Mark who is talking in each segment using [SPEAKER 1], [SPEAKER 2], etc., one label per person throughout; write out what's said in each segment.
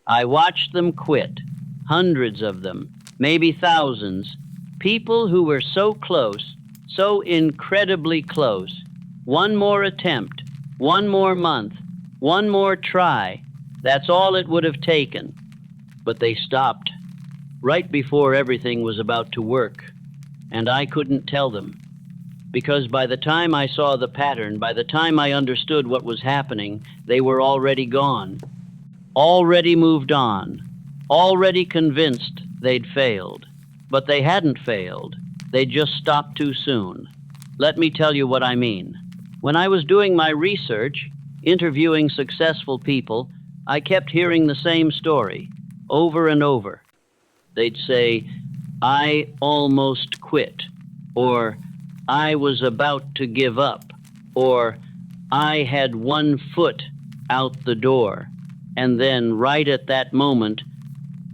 [SPEAKER 1] I watched them quit, hundreds of them, maybe thousands, people who were so close, so incredibly close. One more attempt, one more month, one more try. That's all it would have taken. But they stopped right before everything was about to work, and I couldn't tell them. Because by the time I saw the pattern, by the time I understood what was happening, they were already gone, already moved on, already convinced they'd failed. But they hadn't failed. They just stopped too soon. Let me tell you what I mean. When I was doing my research, interviewing successful people, I kept hearing the same story over and over. They'd say, "I almost quit," or "I was about to give up," or "I had one foot out the door." And then right at that moment,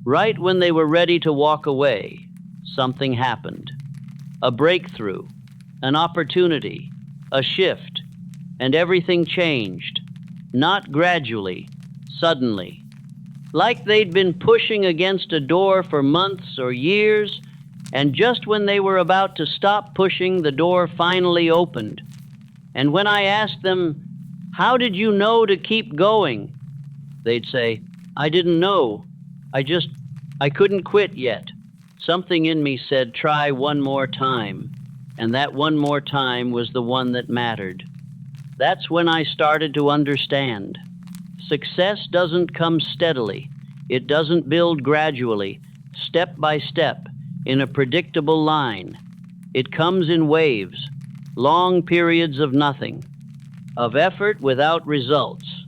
[SPEAKER 1] right when they were ready to walk away, something happened. A breakthrough, an opportunity, a shift, and everything changed. Not gradually, suddenly. Like they'd been pushing against a door for months or years, and just when they were about to stop pushing, the door finally opened. And when I asked them, "How did you know to keep going?" they'd say, "I didn't know. I couldn't quit yet." Something in me said, "Try one more time." And that one more time was the one that mattered. That's when I started to understand. Success doesn't come steadily. It doesn't build gradually, step by step, in a predictable line. It comes in waves, long periods of nothing, of effort without results,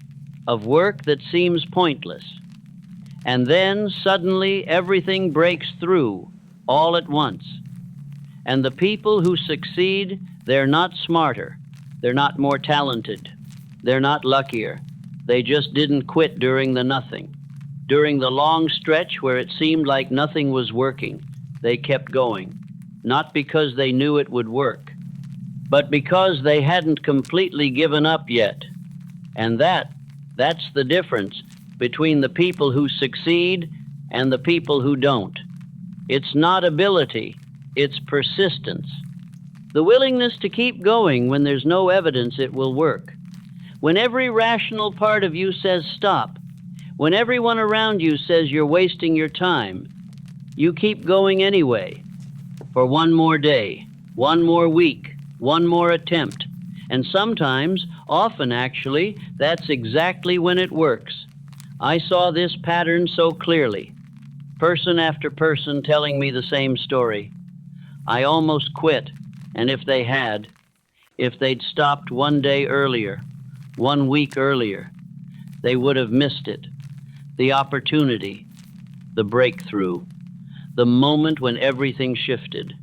[SPEAKER 1] of work that seems pointless. And then suddenly everything breaks through, all at once. And the people who succeed, they're not smarter, they're not more talented, they're not luckier. They just didn't quit during the nothing. During the long stretch where it seemed like nothing was working, they kept going, not because they knew it would work, but because they hadn't completely given up yet. And that's the difference between the people who succeed and the people who don't. It's not ability, it's persistence. The willingness to keep going when there's no evidence it will work. When every rational part of you says stop, when everyone around you says you're wasting your time, you keep going anyway, for one more day, one more week, one more attempt. And sometimes, often actually, that's exactly when it works. I saw this pattern so clearly, person after person telling me the same story. I almost quit, and if they'd stopped one day earlier, 1 week earlier, they would have missed it. The opportunity, the breakthrough, the moment when everything shifted,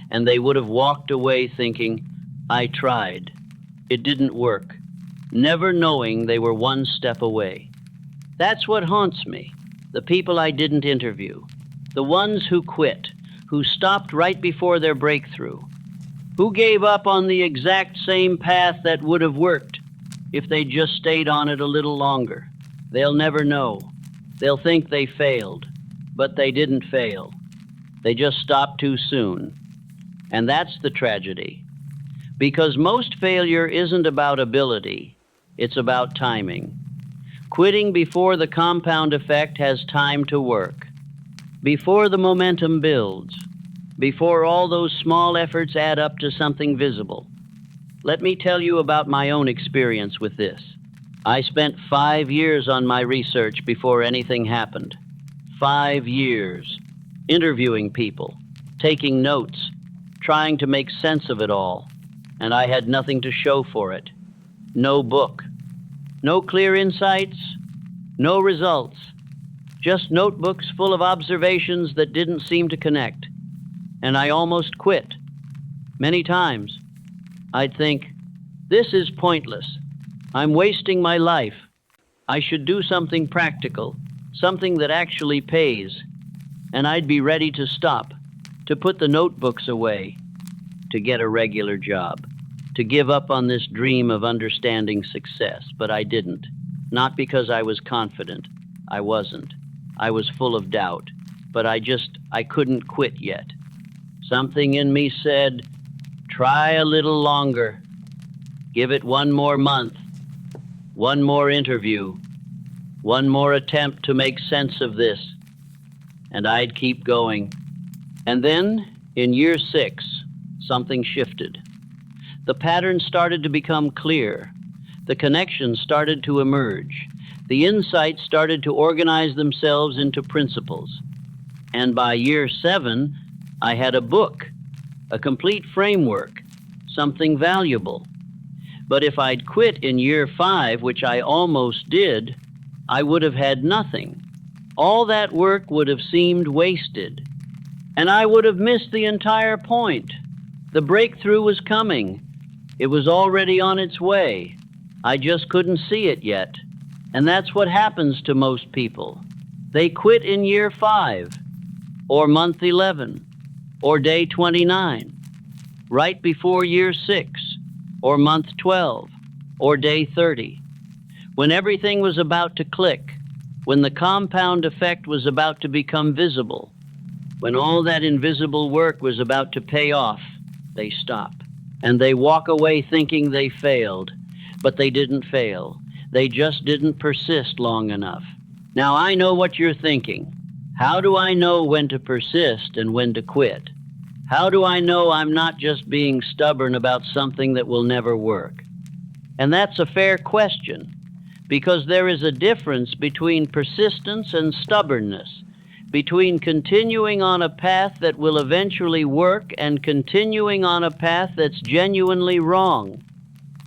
[SPEAKER 1] and they would have walked away thinking, "I tried. It didn't work," never knowing they were one step away. That's what haunts me, the people I didn't interview, the ones who quit, who stopped right before their breakthrough, who gave up on the exact same path that would have worked if they just stayed on it a little longer. They'll never know. They'll think they failed, but they didn't fail. They just stopped too soon. And that's the tragedy. Because most failure isn't about ability, it's about timing. Quitting before the compound effect has time to work, before the momentum builds, before all those small efforts add up to something visible. Let me tell you about my own experience with this. I spent 5 years on my research before anything happened. 5 years, interviewing people, taking notes, trying to make sense of it all, and I had nothing to show for it. No book, no clear insights, no results, just notebooks full of observations that didn't seem to connect. And I almost quit. Many times, I'd think, "This is pointless. I'm wasting my life. I should do something practical, something that actually pays." And I'd be ready to stop, to put the notebooks away, to get a regular job, to give up on this dream of understanding success. But I didn't. Not because I was confident. I wasn't. I was full of doubt, but I couldn't quit yet. Something in me said, try a little longer. Give it one more month, one more interview, one more attempt to make sense of this. And I'd keep going. And then, in year 6, something shifted. The pattern started to become clear. The connections started to emerge. The insights started to organize themselves into principles. And by year 7, I had a book, a complete framework, something valuable. But if I'd quit in year 5, which I almost did, I would have had nothing. All that work would have seemed wasted. And I would have missed the entire point. The breakthrough was coming. It was already on its way. I just couldn't see it yet. And that's what happens to most people. They quit in year 5, or month 11, or day 29, right before year 6, or month 12, or day 30. When everything was about to click, when the compound effect was about to become visible, when all that invisible work was about to pay off, they stop. And they walk away thinking they failed. But they didn't fail. They just didn't persist long enough. Now I know what you're thinking. How do I know when to persist and when to quit? How do I know I'm not just being stubborn about something that will never work? And that's a fair question, because there is a difference between persistence and stubbornness, between continuing on a path that will eventually work and continuing on a path that's genuinely wrong.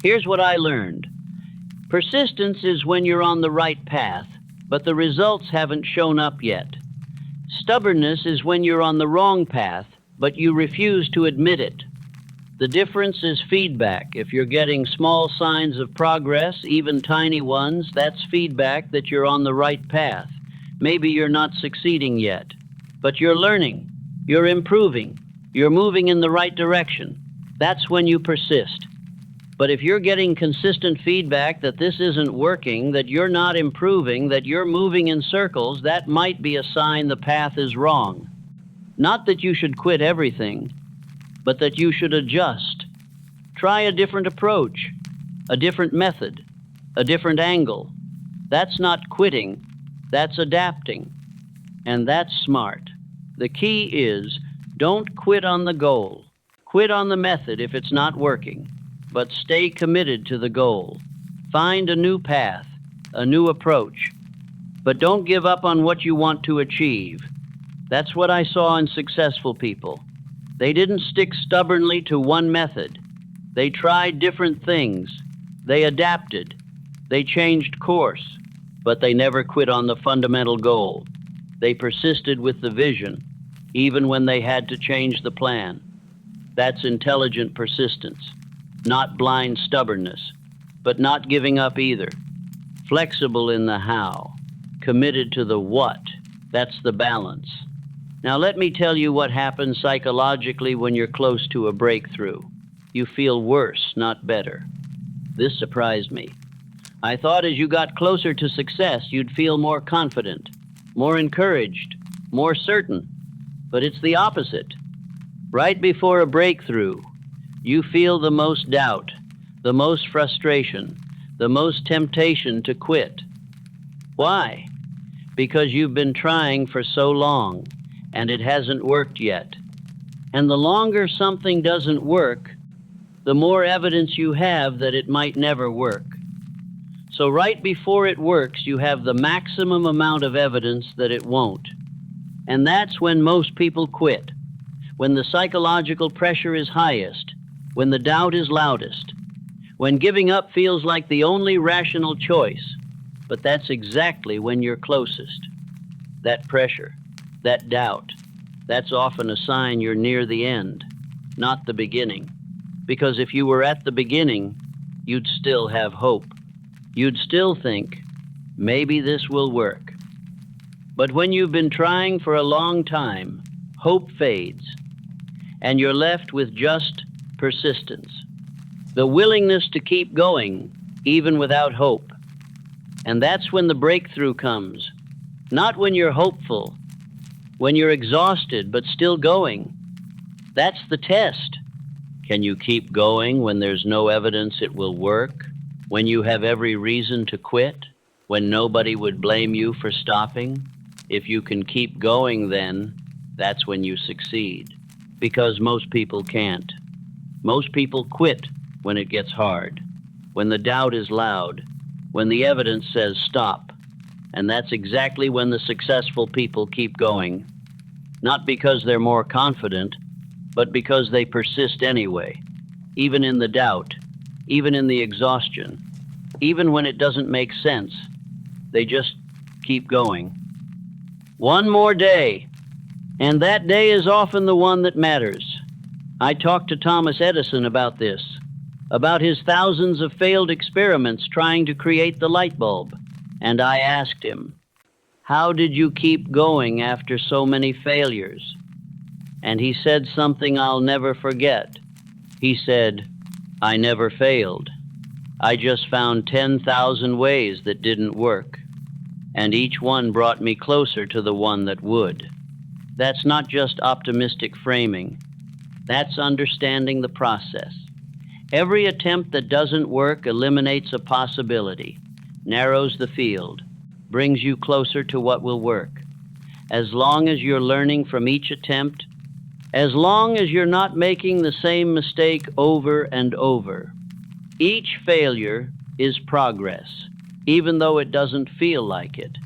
[SPEAKER 1] Here's what I learned. Persistence is when you're on the right path, but the results haven't shown up yet. Stubbornness is when you're on the wrong path, but you refuse to admit it. The difference is feedback. If you're getting small signs of progress, even tiny ones, that's feedback that you're on the right path. Maybe you're not succeeding yet, but you're learning, you're improving, you're moving in the right direction. That's when you persist. But if you're getting consistent feedback that this isn't working, that you're not improving, that you're moving in circles, that might be a sign the path is wrong. Not that you should quit everything, but that you should adjust. Try a different approach, a different method, a different angle. That's not quitting. That's adapting, and that's smart. The key is, don't quit on the goal. Quit on the method if it's not working, but stay committed to the goal. Find a new path, a new approach, but don't give up on what you want to achieve. That's what I saw in successful people. They didn't stick stubbornly to one method. They tried different things. They adapted. They changed course. But they never quit on the fundamental goal. They persisted with the vision, even when they had to change the plan. That's intelligent persistence, not blind stubbornness, but not giving up either. Flexible in the how, committed to the what. That's the balance. Now let me tell you what happens psychologically when you're close to a breakthrough. You feel worse, not better. This surprised me. I thought as you got closer to success, you'd feel more confident, more encouraged, more certain. But it's the opposite. Right before a breakthrough, you feel the most doubt, the most frustration, the most temptation to quit. Why? Because you've been trying for so long, and it hasn't worked yet. And the longer something doesn't work, the more evidence you have that it might never work. So right before it works, you have the maximum amount of evidence that it won't. And that's when most people quit, when the psychological pressure is highest, when the doubt is loudest, when giving up feels like the only rational choice. But that's exactly when you're closest. That pressure, that doubt, that's often a sign you're near the end, not the beginning. Because if you were at the beginning, you'd still have hope. You'd still think, maybe this will work. But when you've been trying for a long time, hope fades, and you're left with just persistence. The willingness to keep going, even without hope. And that's when the breakthrough comes. Not when you're hopeful, when you're exhausted but still going. That's the test. Can you keep going when there's no evidence it will work? When you have every reason to quit? When nobody would blame you for stopping? If you can keep going, then that's when you succeed. Because most people can't. Most people quit when it gets hard, when the doubt is loud, when the evidence says stop. And that's exactly when the successful people keep going. Not because they're more confident, but because they persist anyway, even in the doubt, even in the exhaustion, even when it doesn't make sense. They just keep going. One more day, and that day is often the one that matters. I talked to Thomas Edison about this, about his thousands of failed experiments trying to create the light bulb, and I asked him, "How did you keep going after so many failures?" And he said something I'll never forget. He said, "I never failed. I just found 10,000 ways that didn't work, and each one brought me closer to the one that would." That's not just optimistic framing. That's understanding the process. Every attempt that doesn't work eliminates a possibility, narrows the field, brings you closer to what will work. As long as you're learning from each attempt, as long as you're not making the same mistake over and over, each failure is progress, even though it doesn't feel like it.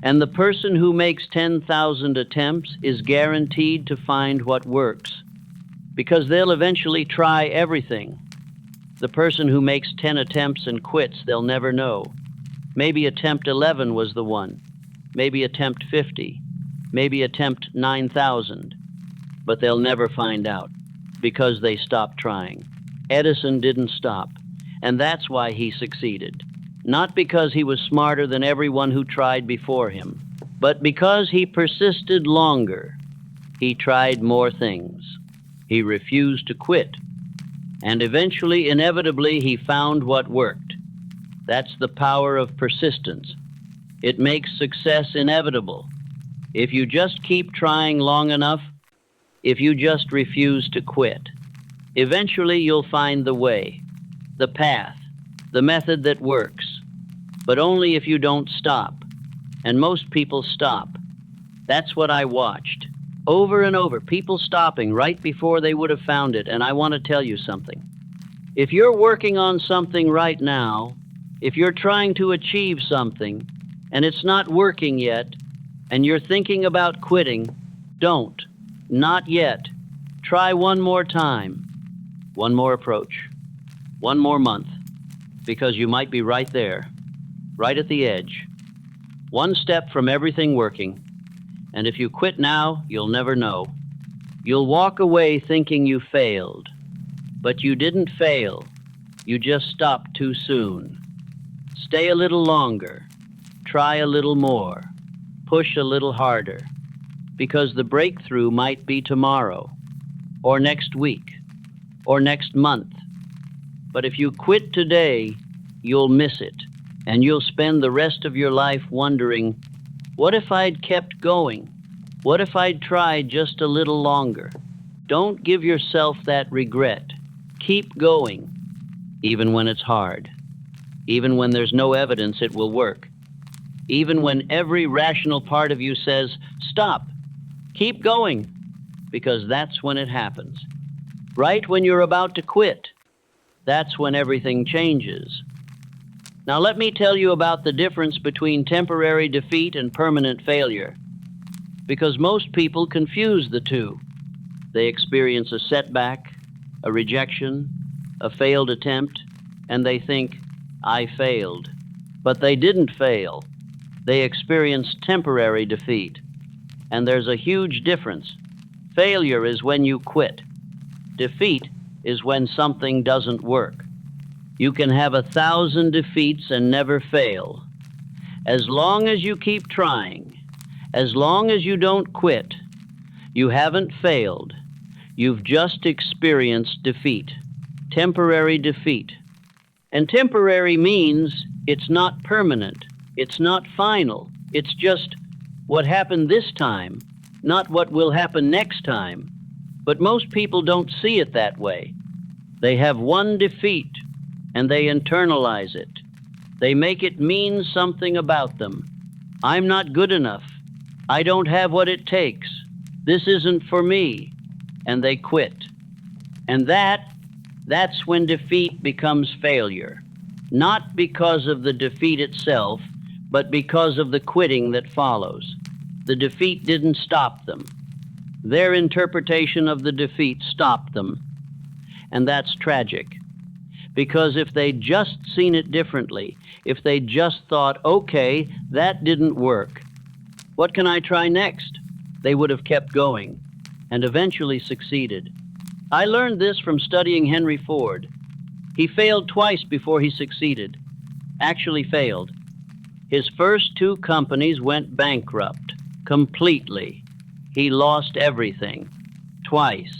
[SPEAKER 1] And the person who makes 10,000 attempts is guaranteed to find what works, because they'll eventually try everything. The person who makes 10 attempts and quits, they'll never know. Maybe attempt 11 was the one, maybe attempt 50, maybe attempt 9,000, but they'll never find out because they stopped trying. Edison didn't stop, and that's why he succeeded. Not because he was smarter than everyone who tried before him, but because he persisted longer. He tried more things. He refused to quit. And eventually, inevitably, he found what worked. That's the power of persistence. It makes success inevitable. If you just keep trying long enough, if you just refuse to quit, eventually you'll find the way, the path, the method that works. But only if you don't stop. And most people stop. That's what I watched. Over and over, people stopping right before they would have found it. And I want to tell you something. If you're working on something right now, if you're trying to achieve something, and it's not working yet, and you're thinking about quitting, don't. Not yet. Try one more time. One more approach. One more month. Because you might be right there. Right at the edge. One step from everything working. And if you quit now, you'll never know. You'll walk away thinking you failed. But you didn't fail. You just stopped too soon. Stay a little longer. Try a little more. Push a little harder. Because the breakthrough might be tomorrow, or next week, or next month. But if you quit today, you'll miss it. And you'll spend the rest of your life wondering, what if I'd kept going? What if I'd tried just a little longer? Don't give yourself that regret. Keep going, even when it's hard, even when there's no evidence it will work, even when every rational part of you says, stop, keep going, because that's when it happens. Right when you're about to quit, that's when everything changes. Now let me tell you about the difference between temporary defeat and permanent failure, because most people confuse the two. They experience a setback, a rejection, a failed attempt, and they think, I failed. But they didn't fail. They experienced temporary defeat. And there's a huge difference. Failure is when you quit. Defeat is when something doesn't work. You can have 1,000 defeats and never fail. As long as you keep trying, as long as you don't quit, you haven't failed. You've just experienced defeat, temporary defeat. And temporary means it's not permanent, it's not final, it's just What happened this time, not what will happen next time. But most people don't see it that way. They have one defeat and they internalize it. They make it mean something about them. I'm not good enough. I don't have what it takes. This isn't for me. And they quit. And that's when defeat becomes failure. Not because of the defeat itself, but because of the quitting that follows. The defeat didn't stop them. Their interpretation of the defeat stopped them. And that's tragic. Because if they'd just seen it differently, if they just thought, okay, that didn't work, what can I try next? They would have kept going and eventually succeeded. I learned this from studying Henry Ford. He failed twice before he succeeded. Actually failed. His first two companies went bankrupt completely. He lost everything twice.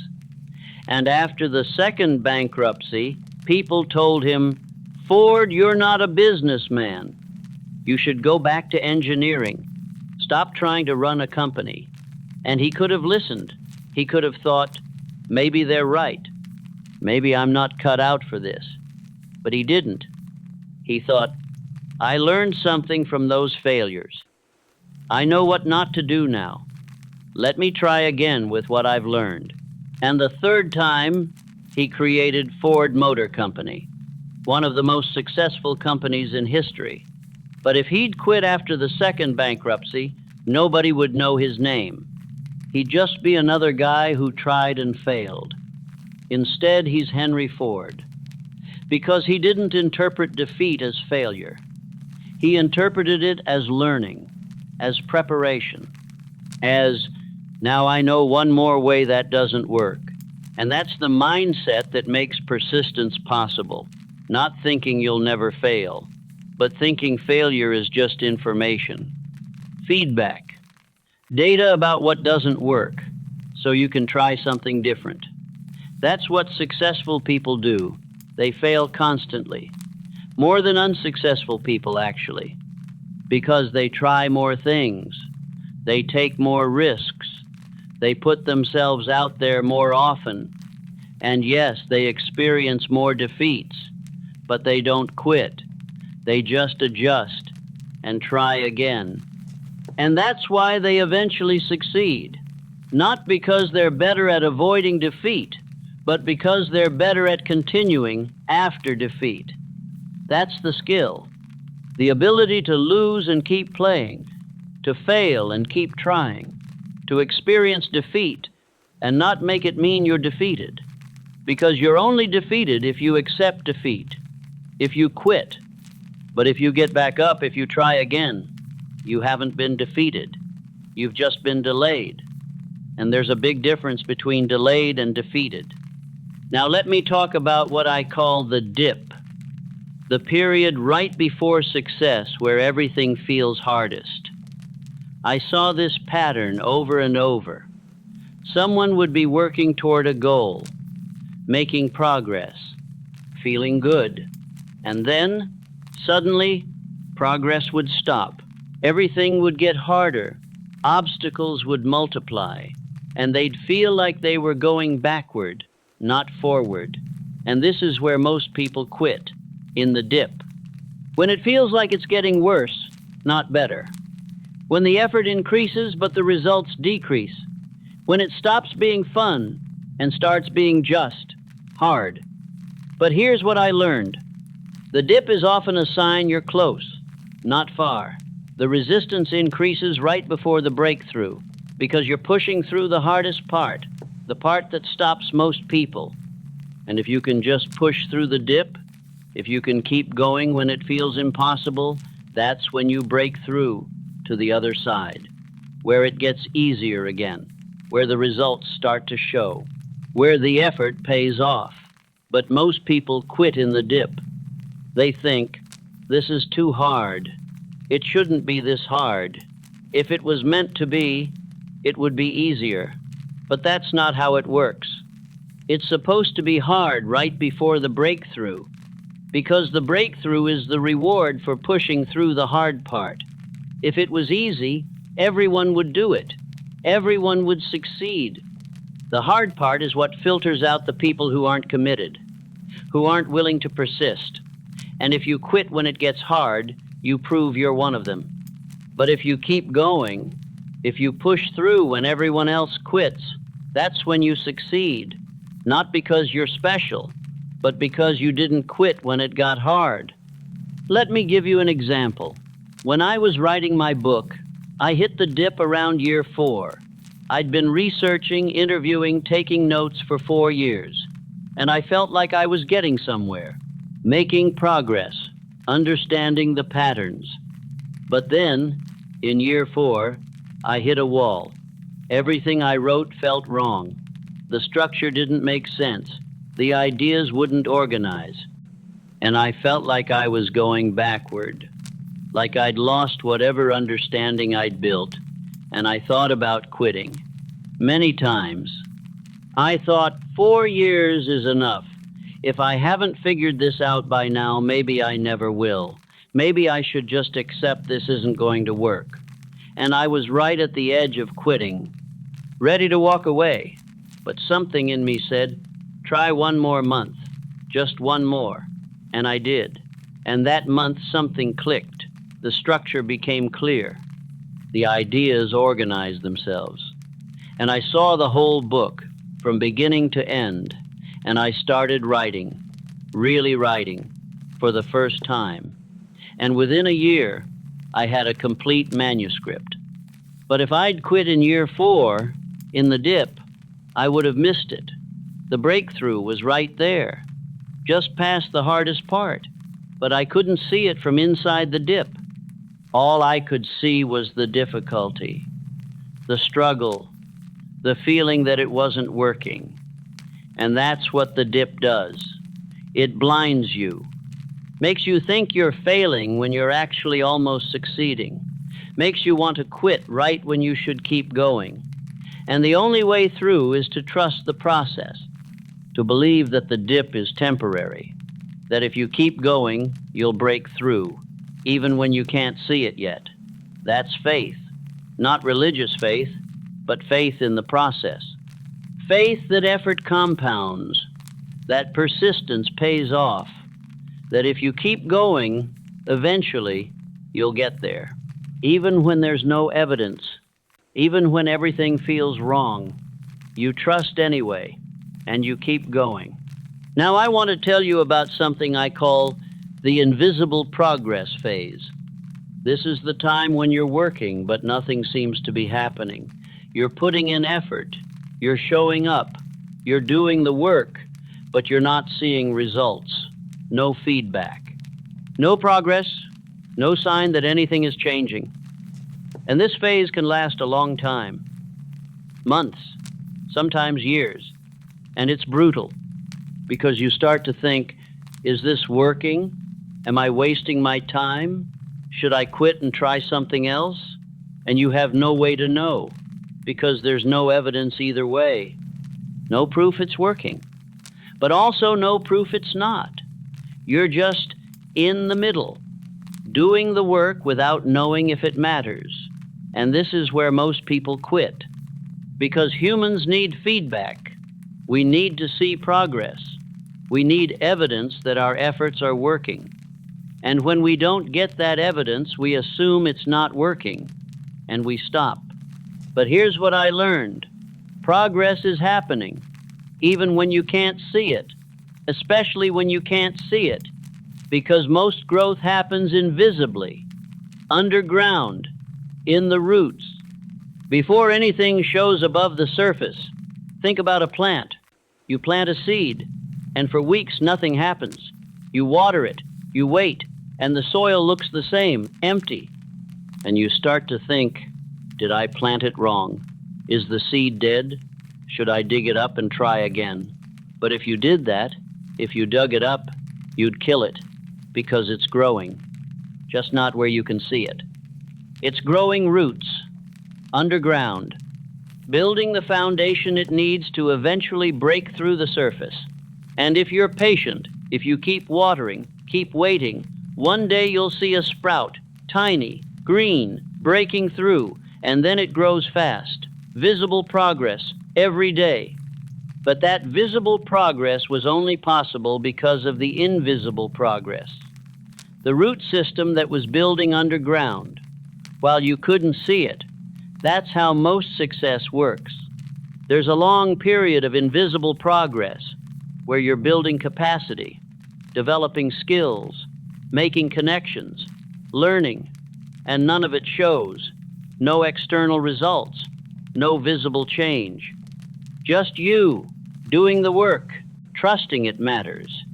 [SPEAKER 1] And after the second bankruptcy, people told him, Ford, you're not a businessman. You should go back to engineering. Stop trying to run a company. And he could have listened. He could have thought, maybe they're right. Maybe I'm not cut out for this. But he didn't. He thought, I learned something from those failures. I know what not to do now. Let me try again with what I've learned. And the third time, he created Ford Motor Company, one of the most successful companies in history. But if he'd quit after the second bankruptcy, nobody would know his name. He'd just be another guy who tried and failed. Instead, he's Henry Ford, because he didn't interpret defeat as failure. He interpreted it as learning, as preparation, as, now I know one more way that doesn't work. And that's the mindset that makes persistence possible. Not thinking you'll never fail, but thinking failure is just information. Feedback. Data about what doesn't work, so you can try something different. That's what successful people do. They fail constantly. More than unsuccessful people, actually. Because they try more things. They take more risks. They put themselves out there more often. And yes, they experience more defeats. But they don't quit. They just adjust and try again. And that's why they eventually succeed. Not because they're better at avoiding defeat, but because they're better at continuing after defeat. That's the skill. The ability to lose and keep playing, to fail and keep trying, to experience defeat and not make it mean you're defeated. Because you're only defeated if you accept defeat, if you quit. But if you get back up, if you try again, you haven't been defeated. You've just been delayed. And there's a big difference between delayed and defeated. Now let me talk about what I call the dip, the period right before success where everything feels hardest. I saw this pattern over and over. Someone would be working toward a goal, making progress, feeling good, and then, suddenly, progress would stop. Everything would get harder. Obstacles would multiply, and they'd feel like they were going backward, not forward. And this is where most people quit, in the dip. When it feels like it's getting worse, not better. When the effort increases but the results decrease. When it stops being fun and starts being just hard. But here's what I learned. The dip is often a sign you're close, not far. The resistance increases right before the breakthrough because you're pushing through the hardest part, the part that stops most people. And if you can just push through the dip, if you can keep going when it feels impossible, that's when you break through to the other side, where it gets easier again, where the results start to show, where the effort pays off. But most people quit in the dip. They think, this is too hard. It shouldn't be this hard. If it was meant to be, it would be easier. But that's not how it works. It's supposed to be hard right before the breakthrough, because the breakthrough is the reward for pushing through the hard part. If it was easy, Everyone would do it. Everyone would succeed. The hard part is what filters out the people who aren't committed, who aren't willing to persist. And if you quit when it gets hard, you prove you're one of them. But if you keep going, if you push through when everyone else quits, that's when you succeed. Not because you're special, but because you didn't quit when it got hard. Let me give you an example. When I was writing my book, I hit the dip around year 4. I'd been researching, interviewing, taking notes for 4 years, and I felt like I was getting somewhere, making progress, understanding the patterns. But then, in year 4, I hit a wall. Everything I wrote felt wrong. The structure didn't make sense. The ideas wouldn't organize. And I felt like I was going backward, like I'd lost whatever understanding I'd built, and I thought about quitting. Many times. I thought 4 years is enough. If I haven't figured this out by now, maybe I never will. Maybe I should just accept this isn't going to work. And I was right at the edge of quitting, ready to walk away. But something in me said, try one more month, just one more. And I did. And that month something clicked. The structure became clear. The ideas organized themselves. And I saw the whole book, from beginning to end. And I started writing, really writing, for the first time. And within a year, I had a complete manuscript. But if I'd quit in year 4, in the dip, I would have missed it. The breakthrough was right there, just past the hardest part, but I couldn't see it from inside the dip. All I could see was the difficulty, the struggle, the feeling that it wasn't working. And that's what the dip does. It blinds you, makes you think you're failing when you're actually almost succeeding, makes you want to quit right when you should keep going. And the only way through is to trust the process, to believe that the dip is temporary, that if you keep going, you'll break through, even when you can't see it yet. That's faith, not religious faith, but faith in the process. Faith that effort compounds, that persistence pays off, that if you keep going, eventually you'll get there, even when there's no evidence. Even when everything feels wrong, you trust anyway, and you keep going. Now I want to tell you about something I call the invisible progress phase. This is the time when you're working, but nothing seems to be happening. You're putting in effort, you're showing up, you're doing the work, but you're not seeing results, no feedback, no progress, no sign that anything is changing. And this phase can last a long time, months, sometimes years. And it's brutal because you start to think, is this working? Am I wasting my time? Should I quit and try something else? And you have no way to know because there's no evidence either way. No proof it's working, but also no proof it's not. You're just in the middle, doing the work without knowing if it matters. And this is where most people quit, because humans need feedback. We need to see progress. We need evidence that our efforts are working. And when we don't get that evidence, we assume it's not working, and we stop. But here's what I learned. Progress is happening, even when you can't see it, especially when you can't see it, because most growth happens invisibly, underground, in the roots. Before anything shows above the surface, think about a plant. You plant a seed, and for weeks nothing happens. You water it, you wait, and the soil looks the same, empty. And you start to think, did I plant it wrong? Is the seed dead? Should I dig it up and try again? But if you did that, if you dug it up, you'd kill it, because it's growing, just not where you can see it. It's growing roots, underground, building the foundation it needs to eventually break through the surface. And if you're patient, if you keep watering, keep waiting, one day you'll see a sprout, tiny, green, breaking through, and then it grows fast. Visible progress every day. But that visible progress was only possible because of the invisible progress. The root system that was building underground, while you couldn't see it. That's how most success works. There's a long period of invisible progress where you're building capacity, developing skills, making connections, learning, and none of it shows. No external results, no visible change. Just you doing the work, trusting it matters.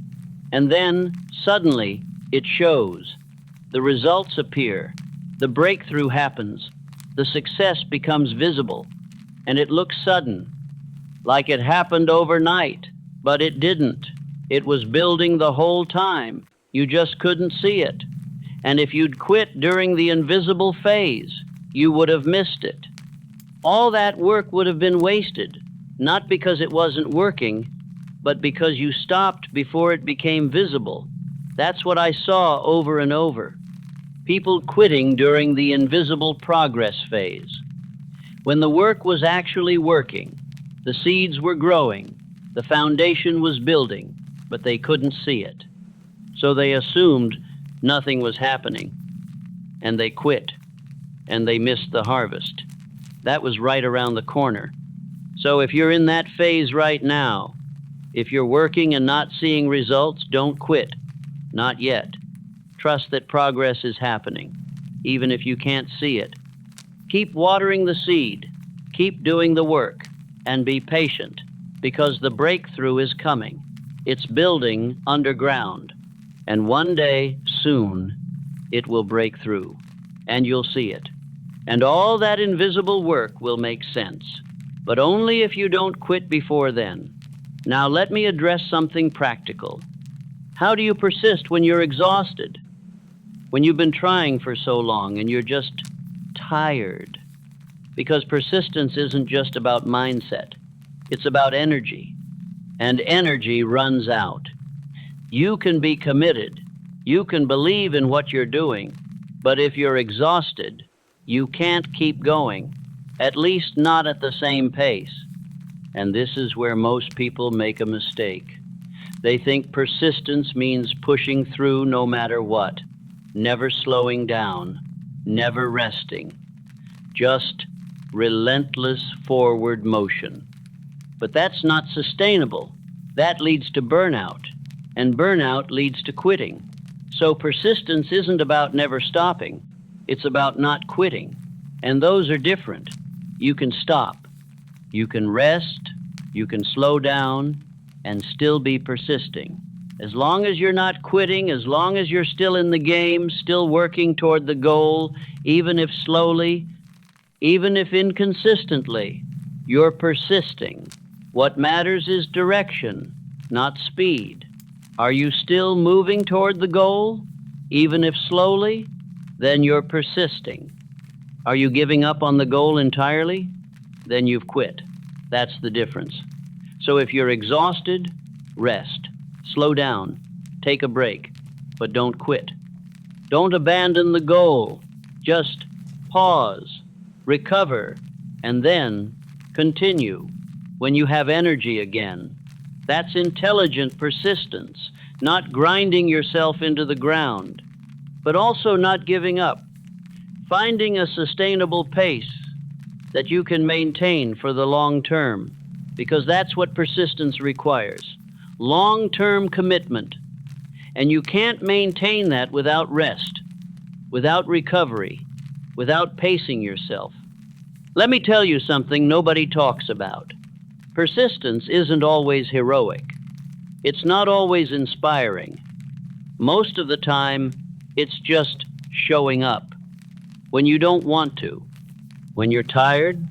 [SPEAKER 1] And then, suddenly, it shows. The results appear. The breakthrough happens. The success becomes visible. And it looks sudden, like it happened overnight. But it didn't. It was building the whole time. You just couldn't see it. And if you'd quit during the invisible phase, you would have missed it. All that work would have been wasted, not because it wasn't working, but because you stopped before it became visible. That's what I saw over and over. People quitting during the invisible progress phase. When the work was actually working, the seeds were growing, the foundation was building, but they couldn't see it. So they assumed nothing was happening, and they quit, and they missed the harvest. That was right around the corner. So if you're in that phase right now, if you're working and not seeing results, don't quit. Not yet. Trust that progress is happening, even if you can't see it. Keep watering the seed, keep doing the work, and be patient, because the breakthrough is coming. It's building underground, and one day, soon, it will break through, and you'll see it. And all that invisible work will make sense, but only if you don't quit before then. Now let me address something practical. How do you persist when you're exhausted? When you've been trying for so long and you're just tired? Because persistence isn't just about mindset. It's about energy. And energy runs out. You can be committed. You can believe in what you're doing. But if you're exhausted, you can't keep going. At least not at the same pace. And this is where most people make a mistake. They think persistence means pushing through no matter what, never slowing down, never resting, just relentless forward motion. But that's not sustainable. That leads to burnout, and burnout leads to quitting. So persistence isn't about never stopping. It's about not quitting. And those are different. You can stop. You can rest. You can slow down and still be persisting. As long as you're not quitting, as long as you're still in the game, still working toward the goal, even if slowly, even if inconsistently, you're persisting. What matters is direction, not speed. Are you still moving toward the goal, even if slowly? Then you're persisting. Are you giving up on the goal entirely? Then you've quit. That's the difference. So if you're exhausted, rest. Slow down. Take a break. But don't quit. Don't abandon the goal. Just pause, recover, and then continue when you have energy again. That's intelligent persistence, not grinding yourself into the ground, but also not giving up. Finding a sustainable pace that you can maintain for the long term, because that's what persistence requires. Long-term commitment. And you can't maintain that without rest, without recovery, without pacing yourself. Let me tell you something nobody talks about. Persistence isn't always heroic. It's not always inspiring. Most of the time, it's just showing up. When you don't want to, when you're tired,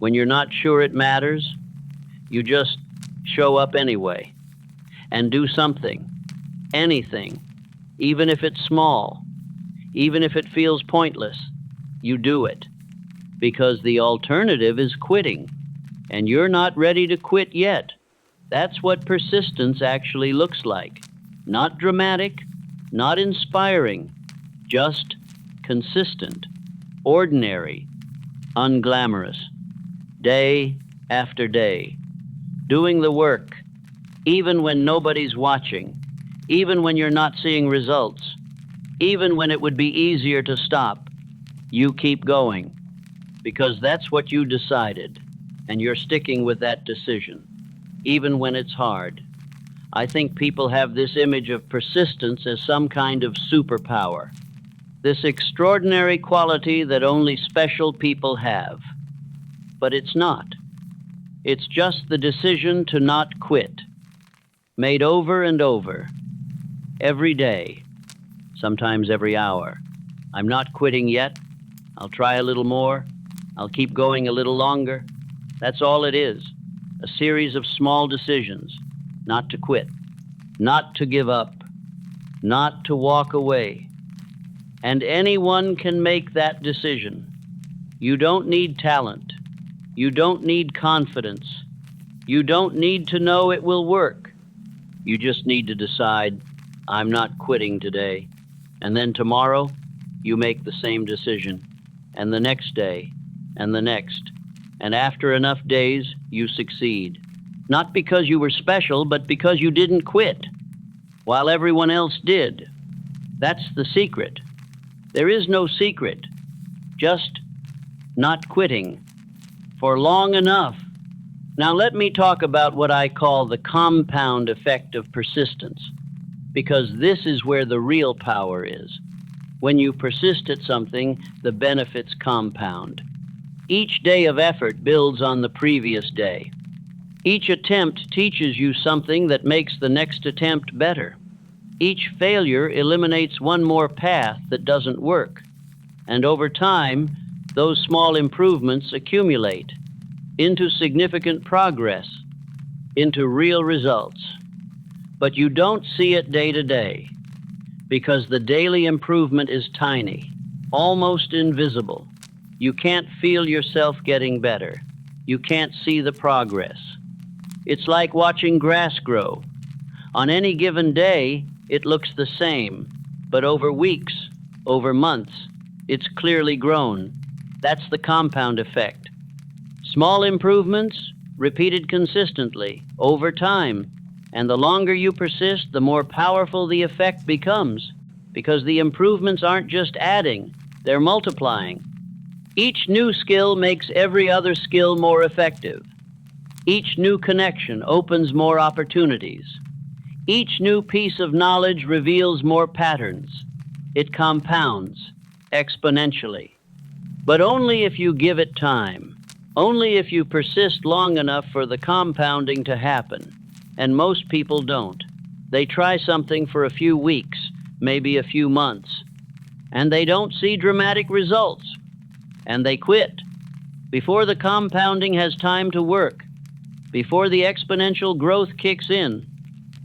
[SPEAKER 1] when you're not sure it matters, you just show up anyway and do something, anything, even if it's small, even if it feels pointless, you do it. Because the alternative is quitting, and you're not ready to quit yet. That's what persistence actually looks like. Not dramatic, not inspiring, just consistent, ordinary, unglamorous, day after day, doing the work, even when nobody's watching, even when you're not seeing results, even when it would be easier to stop. You keep going because that's what you decided, and you're sticking with that decision, even when it's hard. I think people have this image of persistence as some kind of superpower, this extraordinary quality that only special people have. But it's not. It's just the decision to not quit, made over and over, every day, sometimes every hour. I'm not quitting yet. I'll try a little more. I'll keep going a little longer. That's all it is, a series of small decisions. Not to quit, not to give up, not to walk away. And anyone can make that decision. You don't need talent. You don't need confidence. You don't need to know it will work. You just need to decide, I'm not quitting today. And then tomorrow, you make the same decision. And the next day, and the next. And after enough days, you succeed. Not because you were special, but because you didn't quit, while everyone else did. That's the secret. There is no secret, just not quitting for long enough. Now let me talk about what I call the compound effect of persistence, because this is where the real power is. When you persist at something, the benefits compound. Each day of effort builds on the previous day. Each attempt teaches you something that makes the next attempt better. Each failure eliminates one more path that doesn't work. And over time, those small improvements accumulate into significant progress, into real results. But you don't see it day to day, because the daily improvement is tiny, almost invisible. You can't feel yourself getting better. You can't see the progress. It's like watching grass grow. On any given day, it looks the same, but over weeks, over months, it's clearly grown. That's the compound effect. Small improvements, repeated consistently, over time, and the longer you persist, the more powerful the effect becomes, because the improvements aren't just adding, they're multiplying. Each new skill makes every other skill more effective. Each new connection opens more opportunities. Each new piece of knowledge reveals more patterns. It compounds exponentially. But only if you give it time. Only if you persist long enough for the compounding to happen. And most people don't. They try something for a few weeks, maybe a few months, and they don't see dramatic results. And they quit before the compounding has time to work. Before the exponential growth kicks in,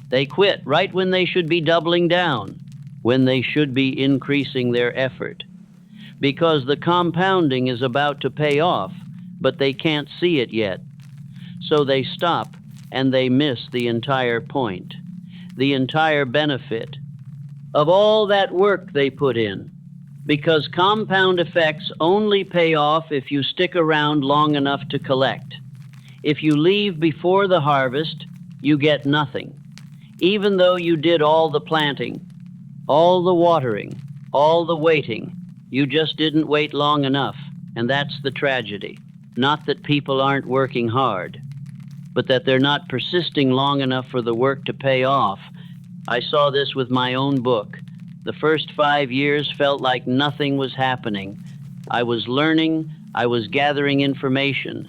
[SPEAKER 1] they quit right when they should be doubling down, when they should be increasing their effort. Because the compounding is about to pay off, but they can't see it yet. So they stop, and they miss the entire point, the entire benefit of all that work they put in. Because compound effects only pay off if you stick around long enough to collect. If you leave before the harvest, you get nothing. Even though you did all the planting, all the watering, all the waiting, you just didn't wait long enough. And that's the tragedy. Not that people aren't working hard, but that they're not persisting long enough for the work to pay off. I saw this with my own book. The first 5 years felt like nothing was happening. I was learning, I was gathering information,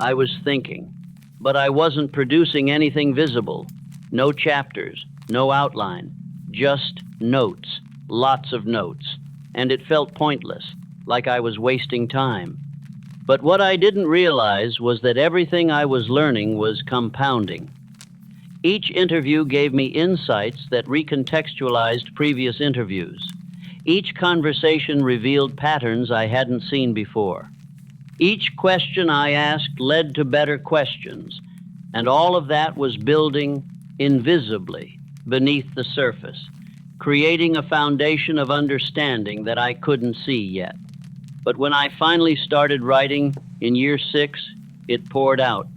[SPEAKER 1] I was thinking, but I wasn't producing anything visible. No chapters, no outline, just notes, lots of notes. And it felt pointless, like I was wasting time. But what I didn't realize was that everything I was learning was compounding. Each interview gave me insights that recontextualized previous interviews. Each conversation revealed patterns I hadn't seen before. Each question I asked led to better questions, and all of that was building invisibly beneath the surface, creating a foundation of understanding that I couldn't see yet. But when I finally started writing in year 6, it poured out,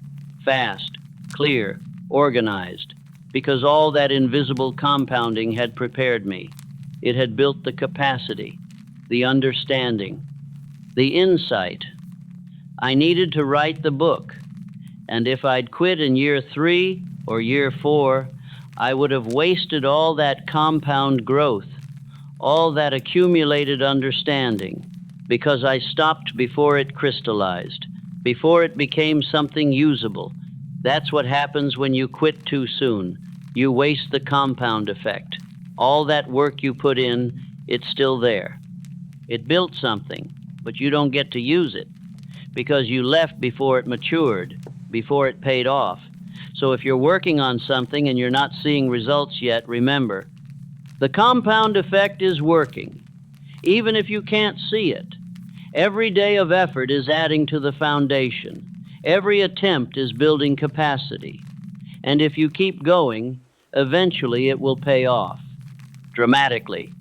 [SPEAKER 1] fast, clear, organized, because all that invisible compounding had prepared me. It had built the capacity, the understanding, the insight. I needed to write the book, and if I'd quit in year 3 or year 4, I would have wasted all that compound growth, all that accumulated understanding, because I stopped before it crystallized, before it became something usable. That's what happens when you quit too soon. You waste the compound effect. All that work you put in, it's still there. It built something, but you don't get to use it because you left before it matured, before it paid off. So if you're working on something and you're not seeing results yet, remember, the compound effect is working, even if you can't see it. Every day of effort is adding to the foundation. Every attempt is building capacity. And if you keep going, eventually it will pay off. Dramatically,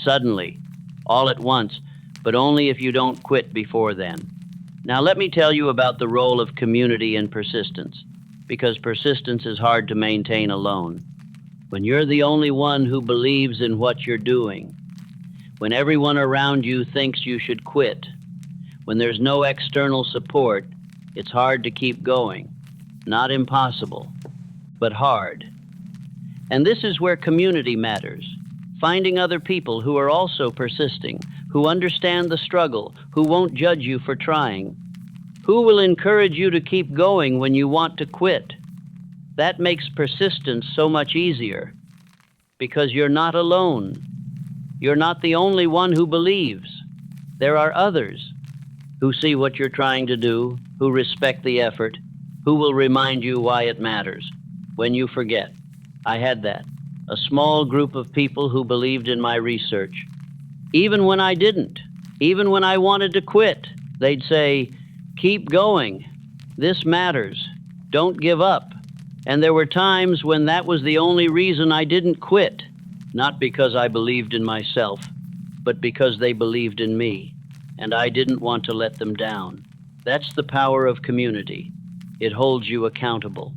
[SPEAKER 1] suddenly, all at once, but only if you don't quit before then. Now let me tell you about the role of community and persistence, because persistence is hard to maintain alone. When you're the only one who believes in what you're doing, when everyone around you thinks you should quit, when there's no external support, it's hard to keep going. Not impossible, but hard. And this is where community matters. Finding other people who are also persisting, who understand the struggle, who won't judge you for trying, who will encourage you to keep going when you want to quit. That makes persistence so much easier, because you're not alone. You're not the only one who believes. There are others who see what you're trying to do, who respect the effort, who will remind you why it matters when you forget. I had that. A small group of people who believed in my research. Even when I didn't, even when I wanted to quit, they'd say, "Keep going. This matters. Don't give up." And there were times when that was the only reason I didn't quit, not because I believed in myself, but because they believed in me, and I didn't want to let them down. That's the power of community. It holds you accountable.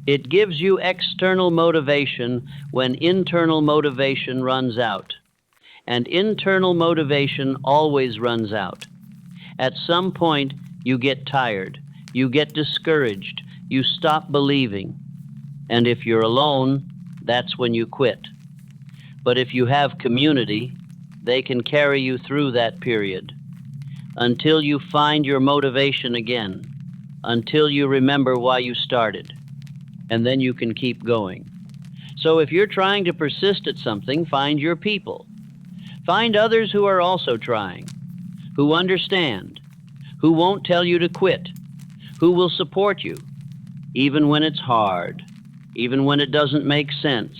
[SPEAKER 1] It gives you external motivation when internal motivation runs out. And internal motivation always runs out. At some point, you get tired, you get discouraged, you stop believing. And if you're alone, that's when you quit. But if you have community, they can carry you through that period until you find your motivation again, until you remember why you started, and then you can keep going. So if you're trying to persist at something, find your people. Find others who are also trying, who understand, who won't tell you to quit, who will support you, even when it's hard, even when it doesn't make sense.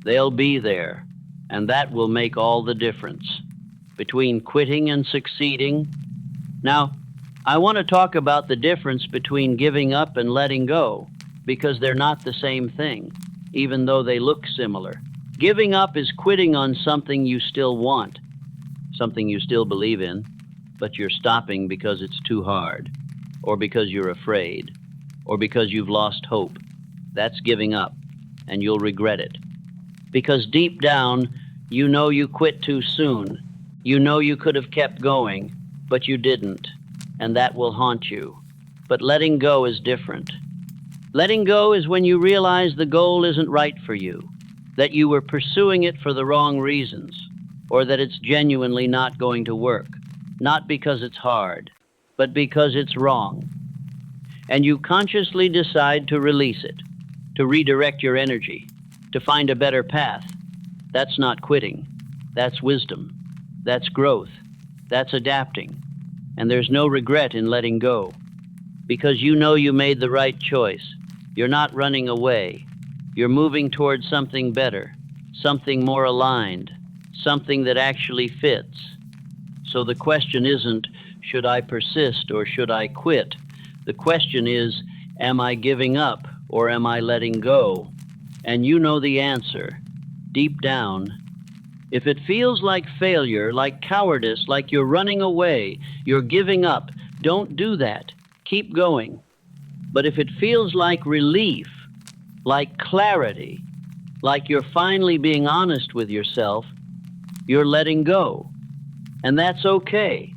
[SPEAKER 1] They'll be there, and that will make all the difference between quitting and succeeding. Now, I want to talk about the difference between giving up and letting go, because they're not the same thing, even though they look similar. Giving up is quitting on something you still want, something you still believe in, but you're stopping because it's too hard, or because you're afraid, or because you've lost hope. That's giving up, and you'll regret it. Because deep down, you know you quit too soon. You know you could have kept going, but you didn't, and that will haunt you. But letting go is different. Letting go is when you realize the goal isn't right for you, that you were pursuing it for the wrong reasons, or that it's genuinely not going to work, not because it's hard, but because it's wrong. And you consciously decide to release it, to redirect your energy, to find a better path. That's not quitting. That's wisdom. That's growth. That's adapting. And there's no regret in letting go, because you know you made the right choice. You're not running away. You're moving towards something better, something more aligned, something that actually fits. So the question isn't, should I persist or should I quit? The question is, am I giving up or am I letting go? And you know the answer. Deep down, If it feels like failure, like cowardice, like you're running away, you're giving up, don't do that. Keep going. But if it feels like relief, like clarity, like you're finally being honest with yourself, you're letting go. And that's okay.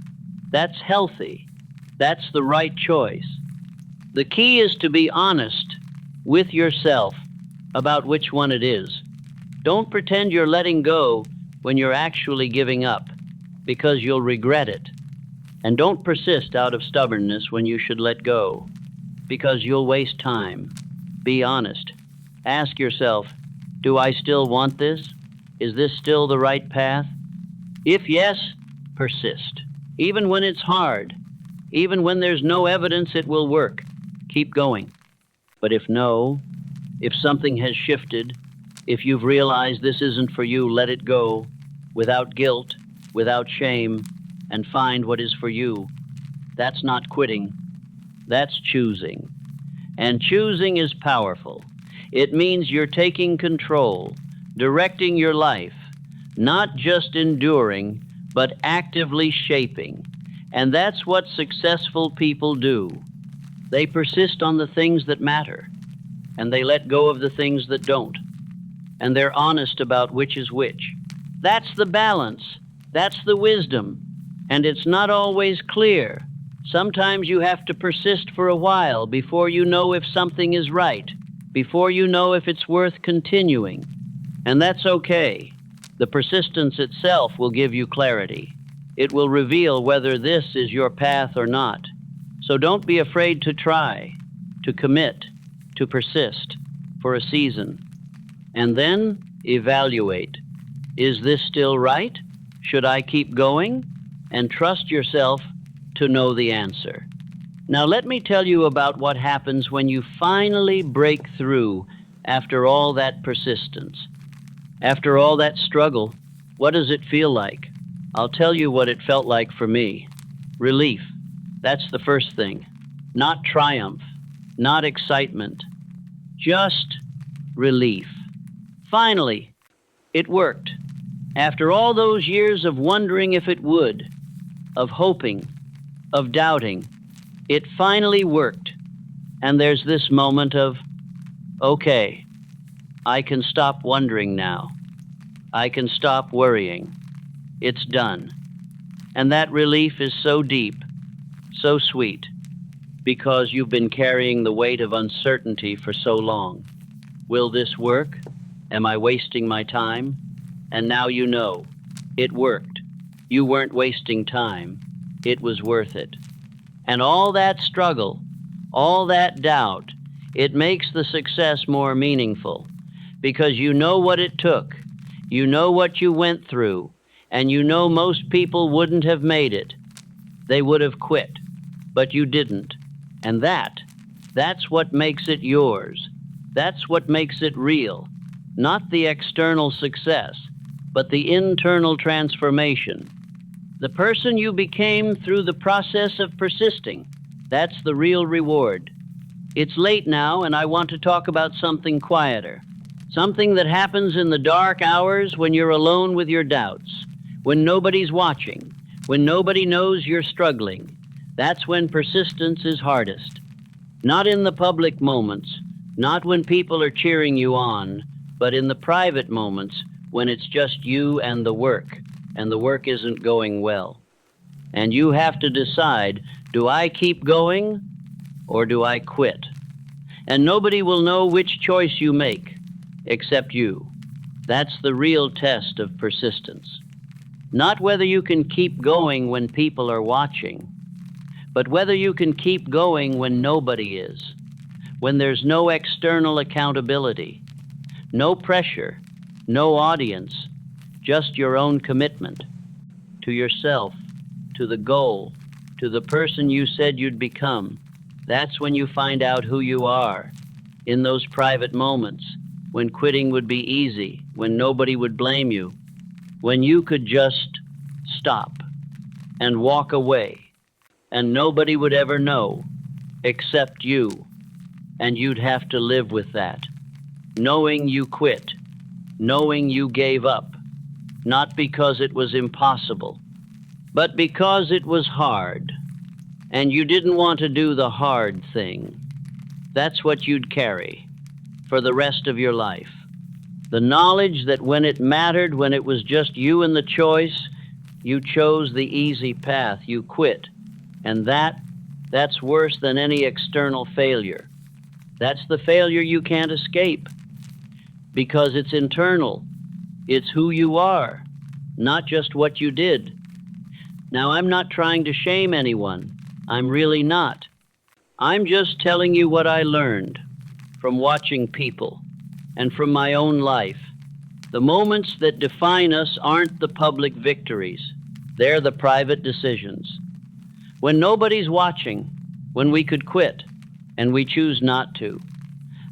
[SPEAKER 1] That's healthy. That's the right choice. The key is to be honest with yourself about which one it is. Don't pretend you're letting go when you're actually giving up, because you'll regret it. And don't persist out of stubbornness when you should let go, because you'll waste time. Be honest. Ask yourself, do I still want this? Is this still the right path? If yes, persist. Even when it's hard, even when there's no evidence it will work, keep going. But if no, if something has shifted, if you've realized this isn't for you, let it go without guilt, without shame, and find what is for you. That's not quitting. That's choosing. And choosing is powerful. It means you're taking control, directing your life, not just enduring, but actively shaping. And that's what successful people do. They persist on the things that matter, and they let go of the things that don't. And they're honest about which is which. That's the balance. That's the wisdom. And it's not always clear. Sometimes you have to persist for a while before you know if something is right, before you know if it's worth continuing. And that's okay. The persistence itself will give you clarity. It will reveal whether this is your path or not. So don't be afraid to try, to commit, to persist for a season. And then evaluate. Is this still right? Should I keep going? And trust yourself to know the answer. Now let me tell you about what happens when you finally break through after all that persistence. After all that struggle, what does it feel like? I'll tell you what it felt like for me. Relief. That's the first thing. Not triumph, not excitement, just relief. Finally, it worked. After all those years of wondering if it would, of hoping, of doubting, it finally worked. And there's this moment of, okay, I can stop wondering now. I can stop worrying. It's done. And that relief is so deep, so sweet, because you've been carrying the weight of uncertainty for so long. Will this work? Am I wasting my time? And now you know. It worked. You weren't wasting time. It was worth it. And all that struggle, all that doubt, it makes the success more meaningful, because you know what it took. You know what you went through, and you know most people wouldn't have made it. They would have quit, but you didn't. And that's what makes it yours. That's what makes it real. Not the external success, but the internal transformation. The person you became through the process of persisting. That's the real reward. It's late now, and I want to talk about something quieter. Something that happens in the dark hours when you're alone with your doubts, when nobody's watching, when nobody knows you're struggling. That's when persistence is hardest. Not in the public moments, not when people are cheering you on, but in the private moments when it's just you and the work isn't going well. And you have to decide, do I keep going or do I quit? And nobody will know which choice you make except you. That's the real test of persistence. Not whether you can keep going when people are watching, but whether you can keep going when nobody is, when there's no external accountability, no pressure, no audience, just your own commitment to yourself, to the goal, to the person you said you'd become. That's when you find out who you are, in those private moments, when quitting would be easy, when nobody would blame you, when you could just stop and walk away, and nobody would ever know except you, and you'd have to live with that, knowing you quit, knowing you gave up, not because it was impossible, but because it was hard, and you didn't want to do the hard thing. That's what you'd carry for the rest of your life. The knowledge that when it mattered, when it was just you and the choice, you chose the easy path, you quit. And that's worse than any external failure. That's the failure you can't escape because it's internal. It's who you are, not just what you did. Now, I'm not trying to shame anyone. I'm really not. I'm just telling you what I learned from watching people and from my own life. The moments that define us aren't the public victories. They're the private decisions. When nobody's watching, when we could quit, and we choose not to.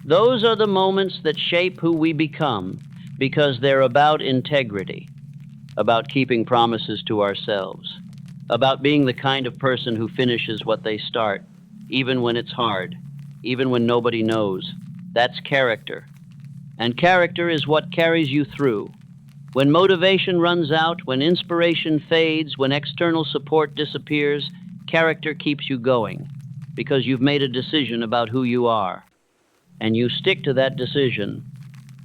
[SPEAKER 1] Those are the moments that shape who we become because they're about integrity, about keeping promises to ourselves, about being the kind of person who finishes what they start, even when it's hard, even when nobody knows. That's character. And character is what carries you through. When motivation runs out, when inspiration fades, when external support disappears, character keeps you going because you've made a decision about who you are. And you stick to that decision,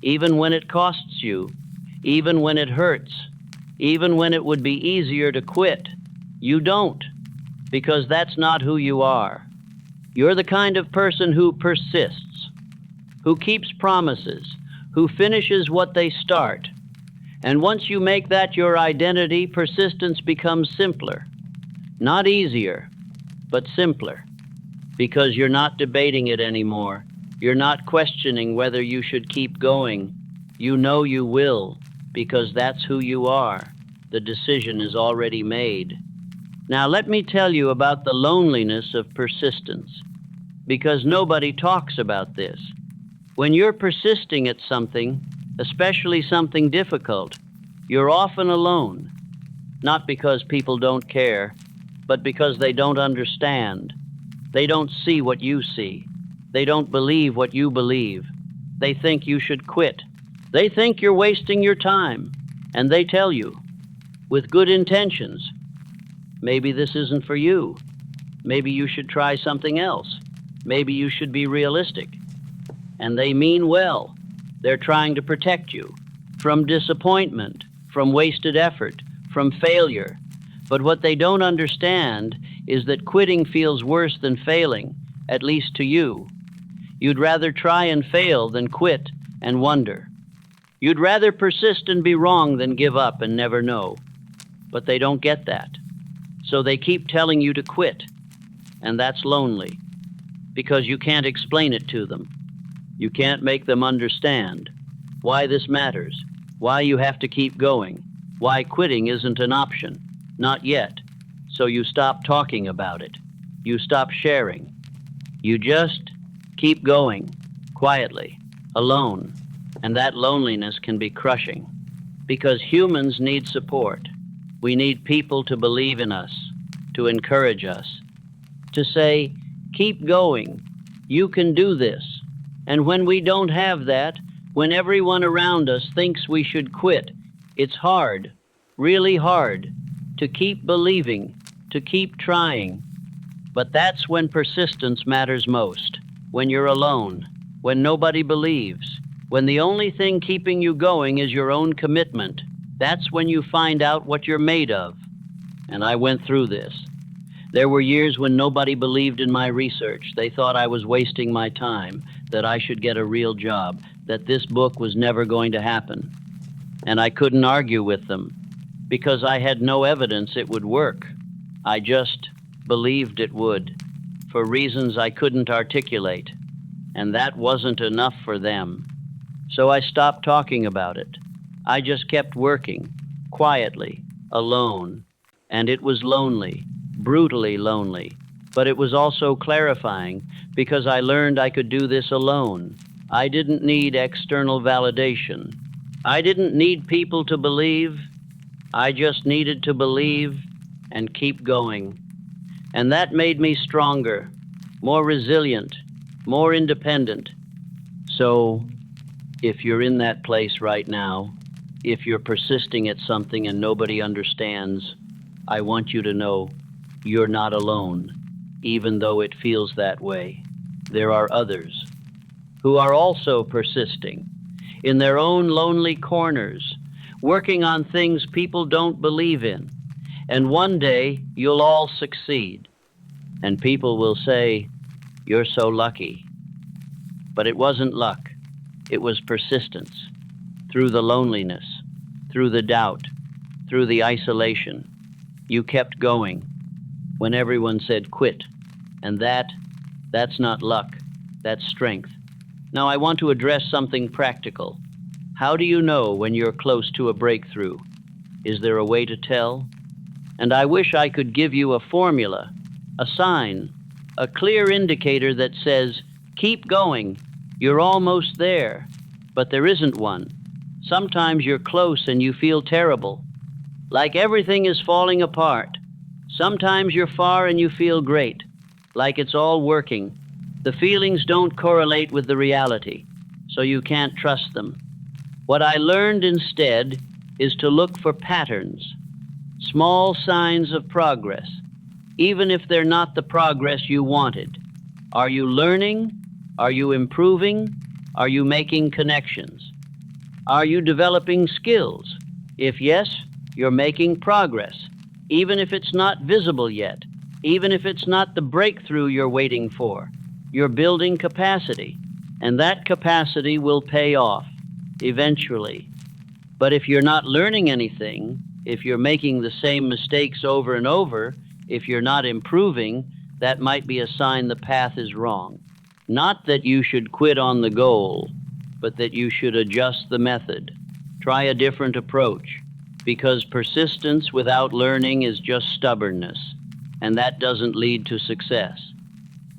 [SPEAKER 1] even when it costs you, even when it hurts, even when it would be easier to quit. You don't, because that's not who you are. You're the kind of person who persists, who keeps promises, who finishes what they start. And once you make that your identity, persistence becomes simpler. Not easier, but simpler. Because you're not debating it anymore. You're not questioning whether you should keep going. You know you will, because that's who you are. The decision is already made. Now let me tell you about the loneliness of persistence, because nobody talks about this. When you're persisting at something, especially something difficult, you're often alone, not because people don't care, but because they don't understand. They don't see what you see. They don't believe what you believe. They think you should quit. They think you're wasting your time, and they tell you, with good intentions, maybe this isn't for you. Maybe you should try something else. Maybe you should be realistic. And they mean well. They're trying to protect you from disappointment, from wasted effort, from failure. But what they don't understand is that quitting feels worse than failing, at least to you. You'd rather try and fail than quit and wonder. You'd rather persist and be wrong than give up and never know. But they don't get that. So they keep telling you to quit. And that's lonely, because you can't explain it to them. You can't make them understand why this matters, why you have to keep going, why quitting isn't an option. Not yet. So you stop talking about it. You stop sharing. You just keep going, quietly, alone. And that loneliness can be crushing, because humans need support. We need people to believe in us, to encourage us, to say, keep going, you can do this. And when we don't have that, when everyone around us thinks we should quit, it's hard, really hard, to keep believing, to keep trying. But that's when persistence matters most, when you're alone, when nobody believes, when the only thing keeping you going is your own commitment. That's when you find out what you're made of. And I went through this. There were years when nobody believed in my research. They thought I was wasting my time, that I should get a real job, that this book was never going to happen. And I couldn't argue with them, because I had no evidence it would work. I just believed it would, for reasons I couldn't articulate. And that wasn't enough for them. So I stopped talking about it. I just kept working, quietly, alone. And it was lonely, brutally lonely. But it was also clarifying, because I learned I could do this alone. I didn't need external validation. I didn't need people to believe. I just needed to believe and keep going. And that made me stronger, more resilient, more independent. So, if you're in that place right now, If you're persisting at something and nobody understands, I want you to know you're not alone, even though it feels that way. There are others who are also persisting in their own lonely corners, working on things people don't believe in. And one day you'll all succeed. And people will say, "You're so lucky." But it wasn't luck. It was persistence. Through the loneliness, through the doubt, through the isolation, you kept going when everyone said quit. And that's not luck. That's strength. Now I want to address something practical. How do you know when you're close to a breakthrough? Is there a way to tell? And I wish I could give you a formula, a sign, a clear indicator that says, keep going, you're almost there. But there isn't one. Sometimes you're close and you feel terrible, like everything is falling apart. Sometimes you're far and you feel great, like it's all working. The feelings don't correlate with the reality, so you can't trust them. What I learned instead is to look for patterns, small signs of progress, even if they're not the progress you wanted. Are you learning? Are you improving? Are you making connections? Are you developing skills? If yes, you're making progress, even if it's not visible yet, even if it's not the breakthrough you're waiting for. You're building capacity, and that capacity will pay off eventually. But if you're not learning anything, if you're making the same mistakes over and over, if you're not improving, that might be a sign the path is wrong. Not that you should quit on the goal, but that you should adjust the method. Try a different approach, because persistence without learning is just stubbornness, and that doesn't lead to success.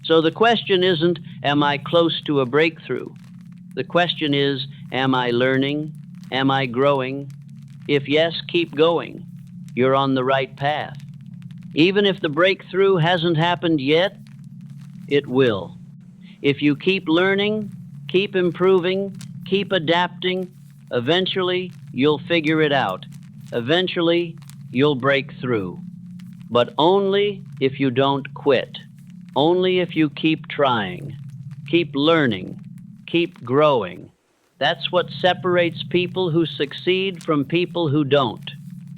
[SPEAKER 1] So the question isn't, am I close to a breakthrough? The question is, am I learning? Am I growing? If yes, keep going. You're on the right path. Even if the breakthrough hasn't happened yet, it will. If you keep learning, keep improving, keep adapting, eventually you'll figure it out. Eventually you'll break through. But only if you don't quit. Only if you keep trying, keep learning, keep growing. That's what separates people who succeed from people who don't.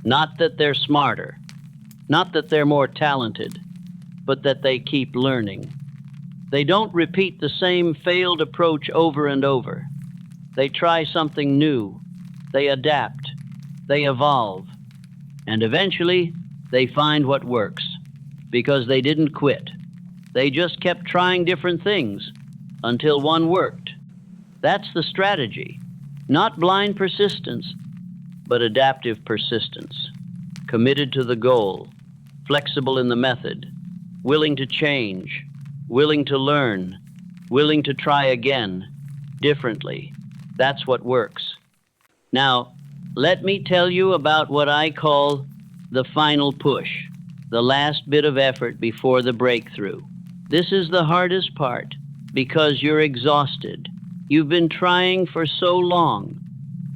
[SPEAKER 1] Not that they're smarter, not that they're more talented, but that they keep learning. They don't repeat the same failed approach over and over. They try something new. They adapt. They evolve. And eventually, they find what works, because they didn't quit. They just kept trying different things until one worked. That's the strategy. Not blind persistence, but adaptive persistence. Committed to the goal, flexible in the method, willing to change, willing to learn, willing to try again, differently. That's what works. Now, let me tell you about what I call the final push, the last bit of effort before the breakthrough. This is the hardest part because you're exhausted. You've been trying for so long,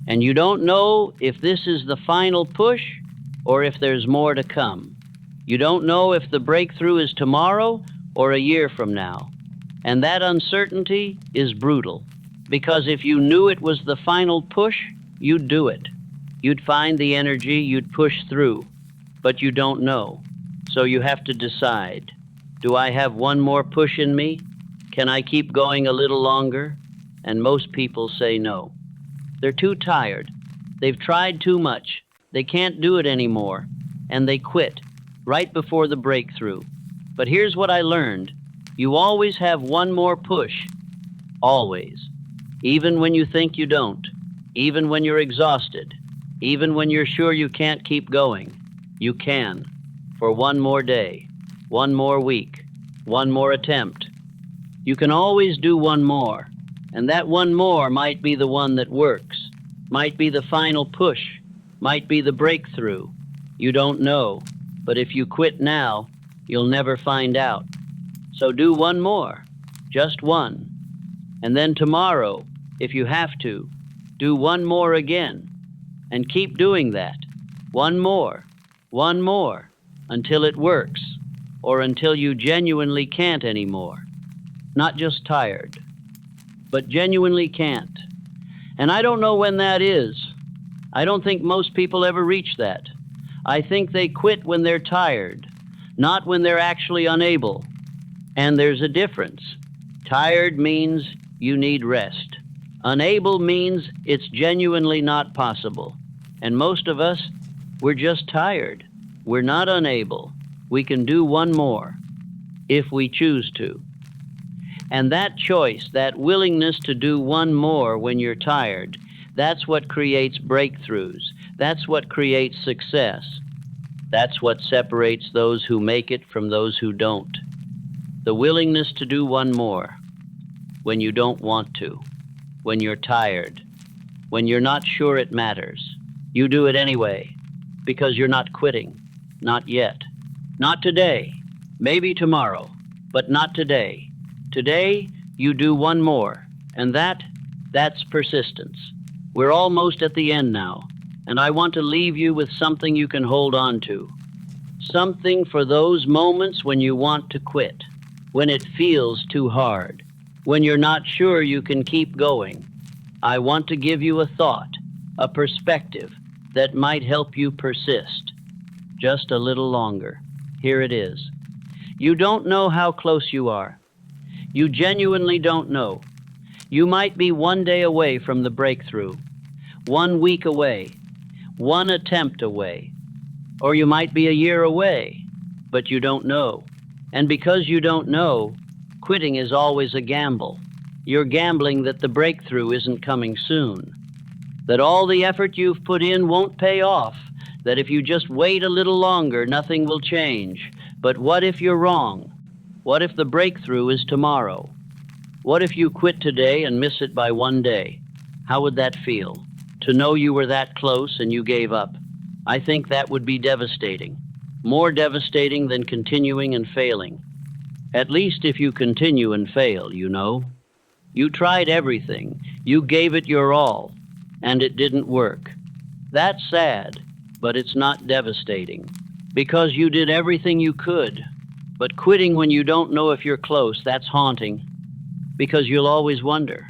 [SPEAKER 1] and you don't know if this is the final push or if there's more to come. You don't know if the breakthrough is tomorrow or a year from now. And that uncertainty is brutal, because if you knew it was the final push, you'd do it. You'd find the energy, you'd push through, but you don't know. So you have to decide. Do I have one more push in me? Can I keep going a little longer? And most people say no. They're too tired. They've tried too much. They can't do it anymore. And they quit right before the breakthrough. But here's what I learned. You always have one more push. Always. Even when you think you don't. Even when you're exhausted. Even when you're sure you can't keep going. You can. For one more day. One more week, one more attempt. You can always do one more, and that one more might be the one that works, might be the final push, might be the breakthrough. You don't know, but if you quit now, you'll never find out. So do one more, just one, and then tomorrow, if you have to, do one more again. and keep doing that. One more, until it works, or until you genuinely can't anymore. Not just tired, but genuinely can't. And I don't know when that is. I don't think most people ever reach that. I think they quit when they're tired, not when they're actually unable. And there's a difference. Tired means you need rest. Unable means it's genuinely not possible. And most of us, we're just tired. We're not unable. We can do one more, if we choose to. And that choice, that willingness to do one more when you're tired, that's what creates breakthroughs. That's what creates success. That's what separates those who make it from those who don't. The willingness to do one more when you don't want to, when you're tired, when you're not sure it matters. You do it anyway because you're not quitting. Not yet. Not today. Maybe tomorrow, but not today. Today, you do one more, and that's persistence. We're almost at the end now, and I want to leave you with something you can hold on to. Something for those moments when you want to quit, when it feels too hard, when you're not sure you can keep going. I want to give you a thought, a perspective that might help you persist. Just a little longer. Here it is. You don't know how close you are. You genuinely don't know. You might be one day away from the breakthrough, 1 week away, one attempt away, or you might be a year away, but you don't know. And because you don't know, quitting is always a gamble. You're gambling that the breakthrough isn't coming soon, that all the effort you've put in won't pay off, that if you just wait a little longer, nothing will change. But what if you're wrong? What if the breakthrough is tomorrow? What if you quit today and miss it by 1 day? How would that feel? To know you were that close and you gave up? I think that would be devastating. More devastating than continuing and failing. At least if you continue and fail, you know. You tried everything. You gave it your all, and it didn't work. That's sad, but it's not devastating, because you did everything you could. But quitting when you don't know if you're close, that's haunting, because you'll always wonder,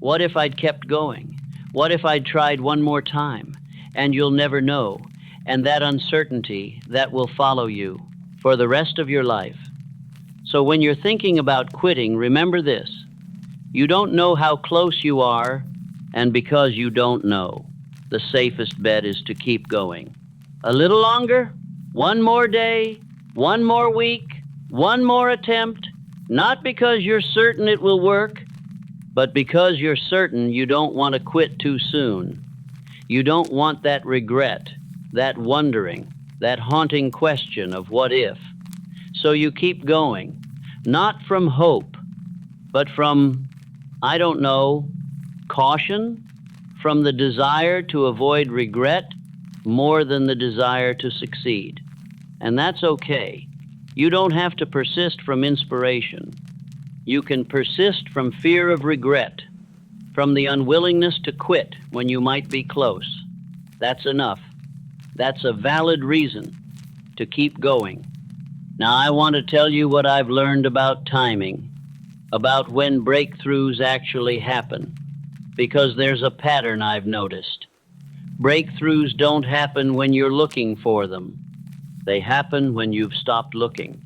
[SPEAKER 1] what if I'd kept going? What if I'd tried one more time? And you'll never know, and that uncertainty, that will follow you for the rest of your life. So when you're thinking about quitting, remember this. You don't know how close you are, and because you don't know, the safest bet is to keep going. A little longer, one more day, one more week, one more attempt, not because you're certain it will work, but because you're certain you don't want to quit too soon. You don't want that regret, that wondering, that haunting question of what if. So you keep going, not from hope, but from, I don't know, caution, from the desire to avoid regret more than the desire to succeed. And that's okay. You don't have to persist from inspiration. You can persist from fear of regret, from the unwillingness to quit when you might be close. That's enough. That's a valid reason to keep going. Now I want to tell you what I've learned about timing, about when breakthroughs actually happen, because there's a pattern I've noticed. Breakthroughs don't happen when you're looking for them. They happen when you've stopped looking,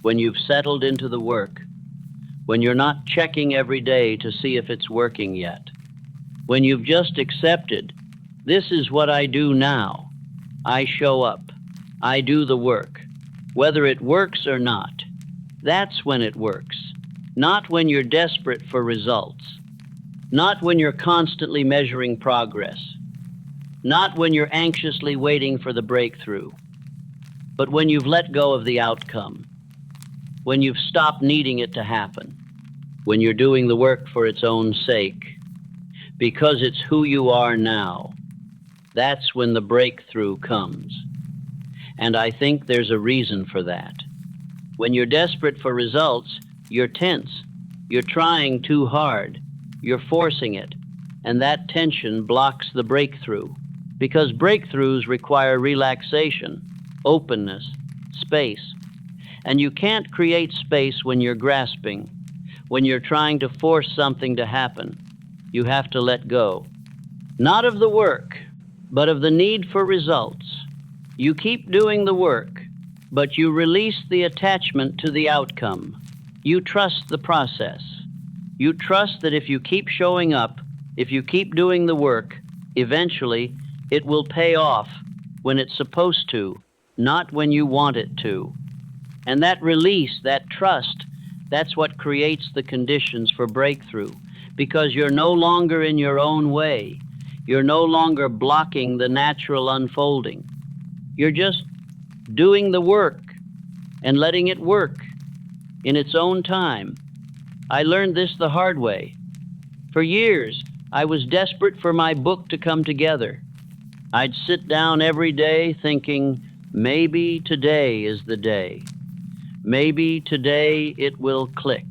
[SPEAKER 1] when you've settled into the work, when you're not checking every day to see if it's working yet, when you've just accepted, this is what I do now. I show up. I do the work, whether it works or not. That's when it works, not when you're desperate for results, not when you're constantly measuring progress, not when you're anxiously waiting for the breakthrough, but when you've let go of the outcome, when you've stopped needing it to happen, when you're doing the work for its own sake, because it's who you are now. That's when the breakthrough comes. And I think there's a reason for that. When you're desperate for results, you're tense. You're trying too hard. You're forcing it. And that tension blocks the breakthrough. because breakthroughs require relaxation, openness, space. And you can't create space when you're grasping, when you're trying to force something to happen. You have to let go. Not of the work, but of the need for results. You keep doing the work, but you release the attachment to the outcome. You trust the process. You trust that if you keep showing up, if you keep doing the work, eventually it will pay off when it's supposed to, not when you want it to. And that release, that trust, that's what creates the conditions for breakthrough, because you're no longer in your own way. You're no longer blocking the natural unfolding. You're just doing the work and letting it work in its own time. I learned this the hard way. For years, I was desperate for my book to come together. I'd sit down every day thinking, maybe today is the day. Maybe today it will click.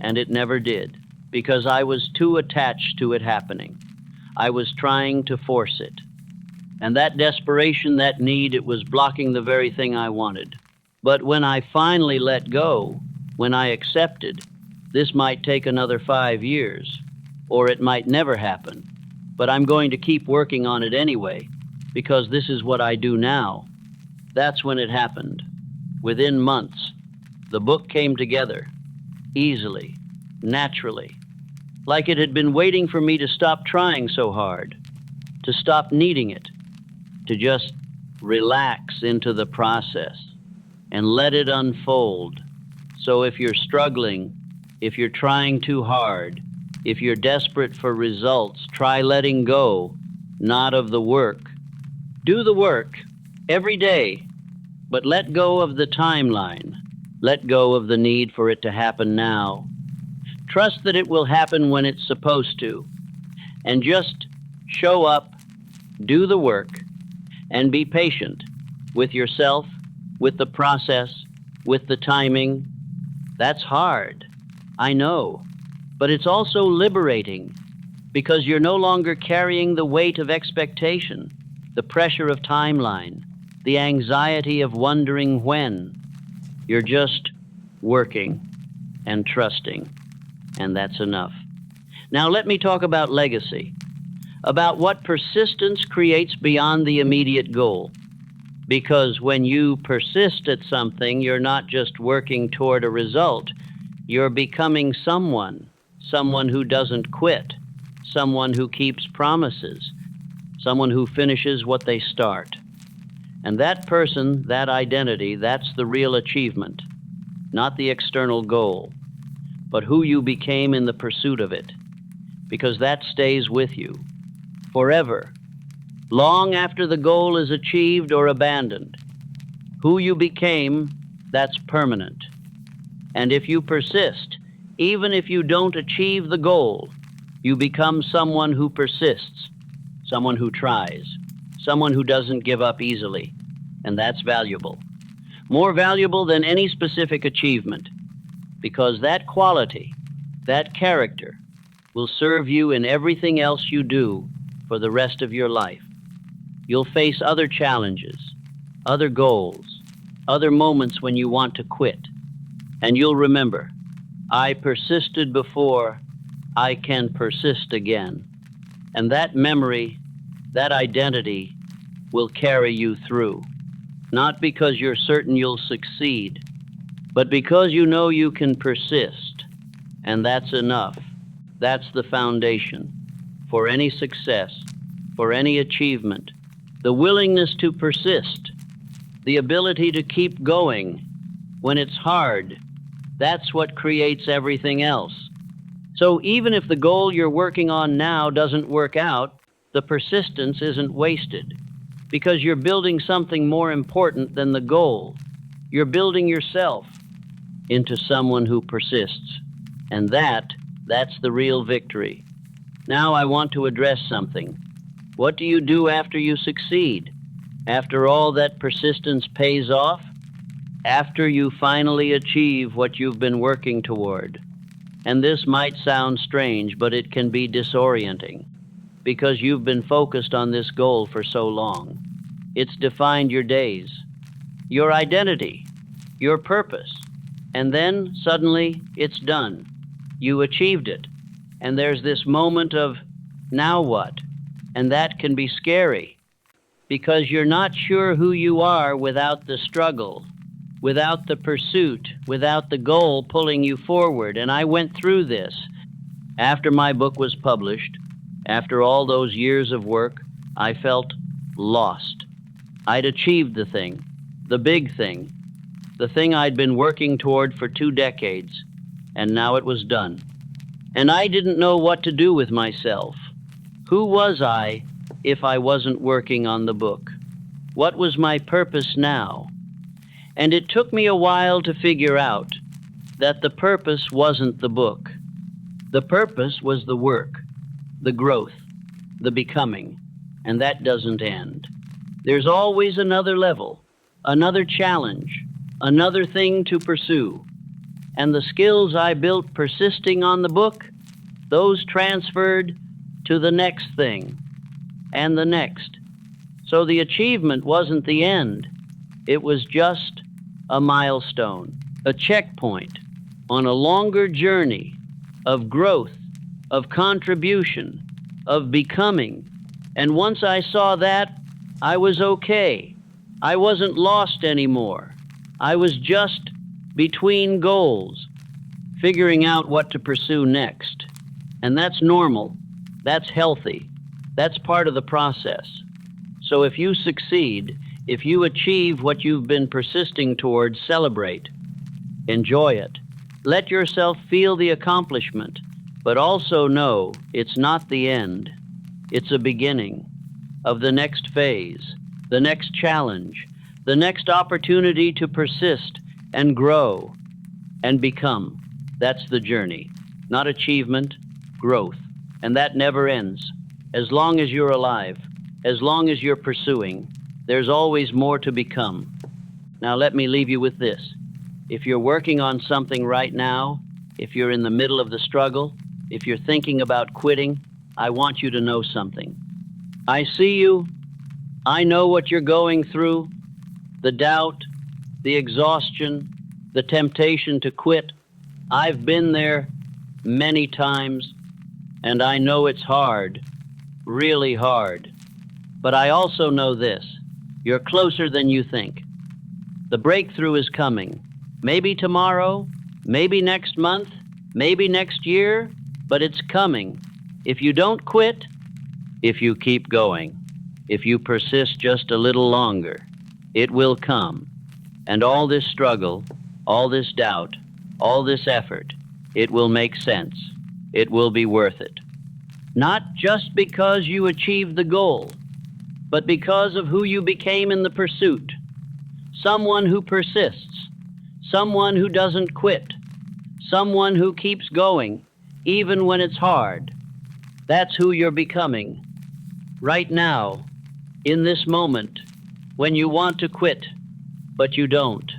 [SPEAKER 1] And it never did, because I was too attached to it happening. I was trying to force it. And that desperation, that need, it was blocking the very thing I wanted. But when I finally let go, when I accepted, this might take another 5 years, or it might never happen. But I'm going to keep working on it anyway, because this is what I do now. That's when it happened. Within months, the book came together, easily, naturally, like it had been waiting for me to stop trying so hard, to stop needing it, to just relax into the process and let it unfold. So if you're struggling, if you're trying too hard, if you're desperate for results, try letting go, not of the work. Do the work every day, but let go of the timeline. Let go of the need for it to happen now. Trust that it will happen when it's supposed to. And just show up, do the work, and be patient with yourself, with the process, with the timing. That's hard, I know, but it's also liberating, because you're no longer carrying the weight of expectation, the pressure of timeline, the anxiety of wondering when. You're just working and trusting, and that's enough. Now let me talk about legacy, about what persistence creates beyond the immediate goal. Because when you persist at something, you're not just working toward a result, you're becoming someone who doesn't quit, someone who keeps promises, someone who finishes what they start. And that person, that identity, that's the real achievement, not the external goal, but who you became in the pursuit of it, because that stays with you forever, long after the goal is achieved or abandoned. Who you became, that's permanent. And if you persist, even if you don't achieve the goal, you become someone who persists, someone who tries, someone who doesn't give up easily. And that's valuable. More valuable than any specific achievement, because that quality, that character, will serve you in everything else you do for the rest of your life. You'll face other challenges, other goals, other moments when you want to quit. And you'll remember, I persisted before, I can persist again. And that memory, that identity, will carry you through. Not because you're certain you'll succeed, but because you know you can persist. And that's enough. That's the foundation for any success, for any achievement. The willingness to persist, the ability to keep going when it's hard, that's what creates everything else. So even if the goal you're working on now doesn't work out, the persistence isn't wasted, because you're building something more important than the goal. You're building yourself into someone who persists. And that's the real victory. Now I want to address something. What do you do after you succeed? After all that persistence pays off? After you finally achieve what you've been working toward? And this might sound strange, but it can be disorienting. because you've been focused on this goal for so long. It's defined your days, your identity, your purpose. And then suddenly it's done. You achieved it. And there's this moment of, now what? And that can be scary because you're not sure who you are without the struggle, without the pursuit, without the goal pulling you forward. And I went through this. After my book was published, after all those years of work, I felt lost. I'd achieved the thing, the big thing, the thing I'd been working toward for 2 decades, and now it was done. And I didn't know what to do with myself. Who was I if I wasn't working on the book? What was my purpose now? And it took me a while to figure out that the purpose wasn't the book. The purpose was the work, the growth, the becoming, and that doesn't end. There's always another level, another challenge, another thing to pursue. And the skills I built persisting on the book, those transferred to the next thing and the next. So the achievement wasn't the end. It was just a milestone, a checkpoint on a longer journey of growth, of contribution, of becoming. And once I saw that, I was okay. I wasn't lost anymore. I was just between goals, figuring out what to pursue next. And that's normal. That's healthy. That's part of the process. So if you succeed, if you achieve what you've been persisting towards, celebrate. Enjoy it. Let yourself feel the accomplishment, but also know it's not the end. It's a beginning of the next phase, the next challenge, the next opportunity to persist and grow and become. That's the journey, not achievement, growth. And that never ends. As long as you're alive, as long as you're pursuing, there's always more to become. Now let me leave you with this. If you're working on something right now, if you're in the middle of the struggle, if you're thinking about quitting, I want you to know something. I see you. I know what you're going through, the doubt, the exhaustion, the temptation to quit. I've been there many times, and I know it's hard, really hard. But I also know this, you're closer than you think. The breakthrough is coming. Maybe tomorrow, maybe next month, maybe next year, but it's coming. If you don't quit, if you keep going, if you persist just a little longer, it will come. And all this struggle, all this doubt, all this effort, it will make sense. It will be worth it. Not just because you achieved the goal, but because of who you became in the pursuit. Someone who persists, someone who doesn't quit, someone who keeps going, even when it's hard. That's who you're becoming. Right now, in this moment, when you want to quit, but you don't,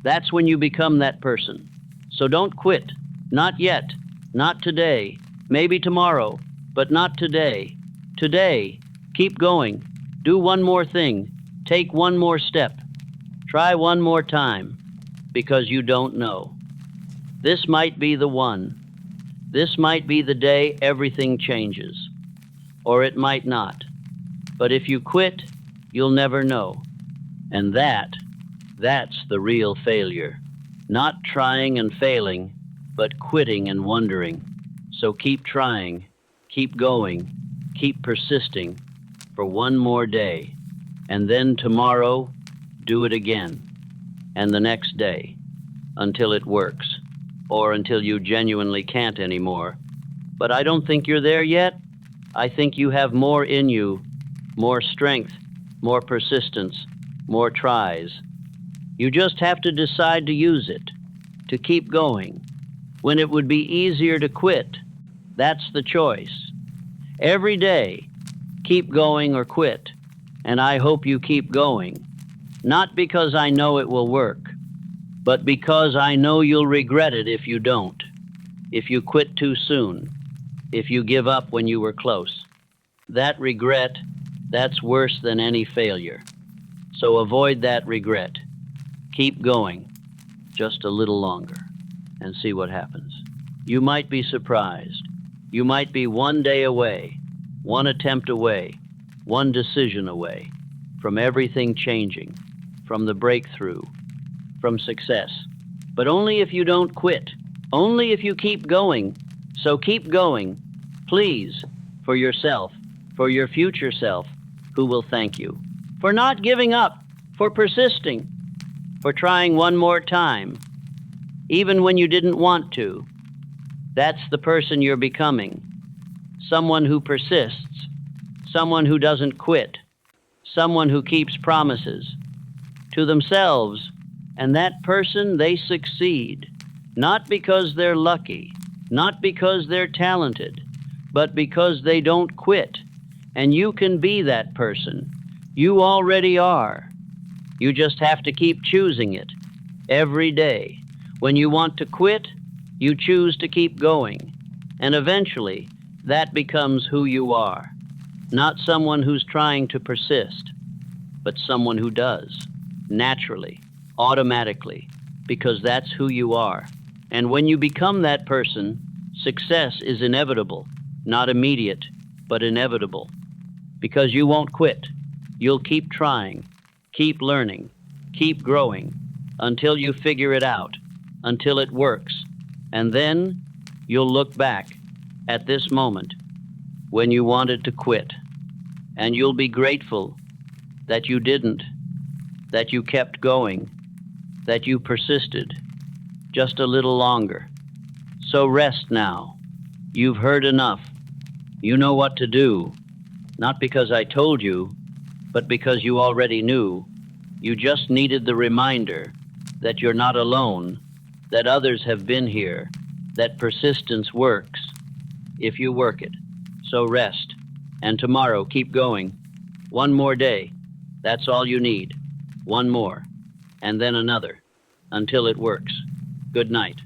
[SPEAKER 1] that's when you become that person. So don't quit. Not yet. Not today. Maybe tomorrow, but not today. Today, keep going. Do one more thing. Take one more step. Try one more time, because you don't know. This might be the one. This might be the day everything changes. Or it might not. But if you quit, you'll never know. And that's the real failure. Not trying and failing, but quitting and wondering. So keep trying, keep going, keep persisting for one more day. And then tomorrow, do it again. And the next day, until it works, or until you genuinely can't anymore. But I don't think you're there yet. I think you have more in you, more strength, more persistence, more tries. You just have to decide to use it, to keep going. When it would be easier to quit, that's the choice. Every day, keep going or quit. And I hope you keep going. Not because I know it will work, but because I know you'll regret it if you don't, if you quit too soon, if you give up when you were close. That regret, that's worse than any failure. So avoid that regret. Keep going just a little longer and see what happens. You might be surprised. You might be one day away, one attempt away, one decision away from everything changing, from the breakthrough, from success. But only if you don't quit, only if you keep going. So keep going, please, for yourself, for your future self, who will thank you. For not giving up, for persisting, for trying one more time, even when you didn't want to. That's the person you're becoming. Someone who persists, someone who doesn't quit, someone who keeps promises to themselves. And that person, they succeed, not because they're lucky, not because they're talented, but because they don't quit. And you can be that person. You already are. You just have to keep choosing it every day. When you want to quit, you choose to keep going. And eventually, that becomes who you are. Not someone who's trying to persist, but someone who does, naturally, automatically, because that's who you are. And when you become that person, success is inevitable, not immediate, but inevitable. Because you won't quit. You'll keep trying, keep learning, keep growing, until you figure it out, until it works. And then you'll look back at this moment when you wanted to quit, and you'll be grateful that you didn't, that you kept going, that you persisted just a little longer. So rest now. You've heard enough. You know what to do, not because I told you, but because you already knew. You just needed the reminder that you're not alone, that others have been here, that persistence works if you work it. So rest, and tomorrow keep going. One more day, that's all you need. One more, and then another, until it works. Good night.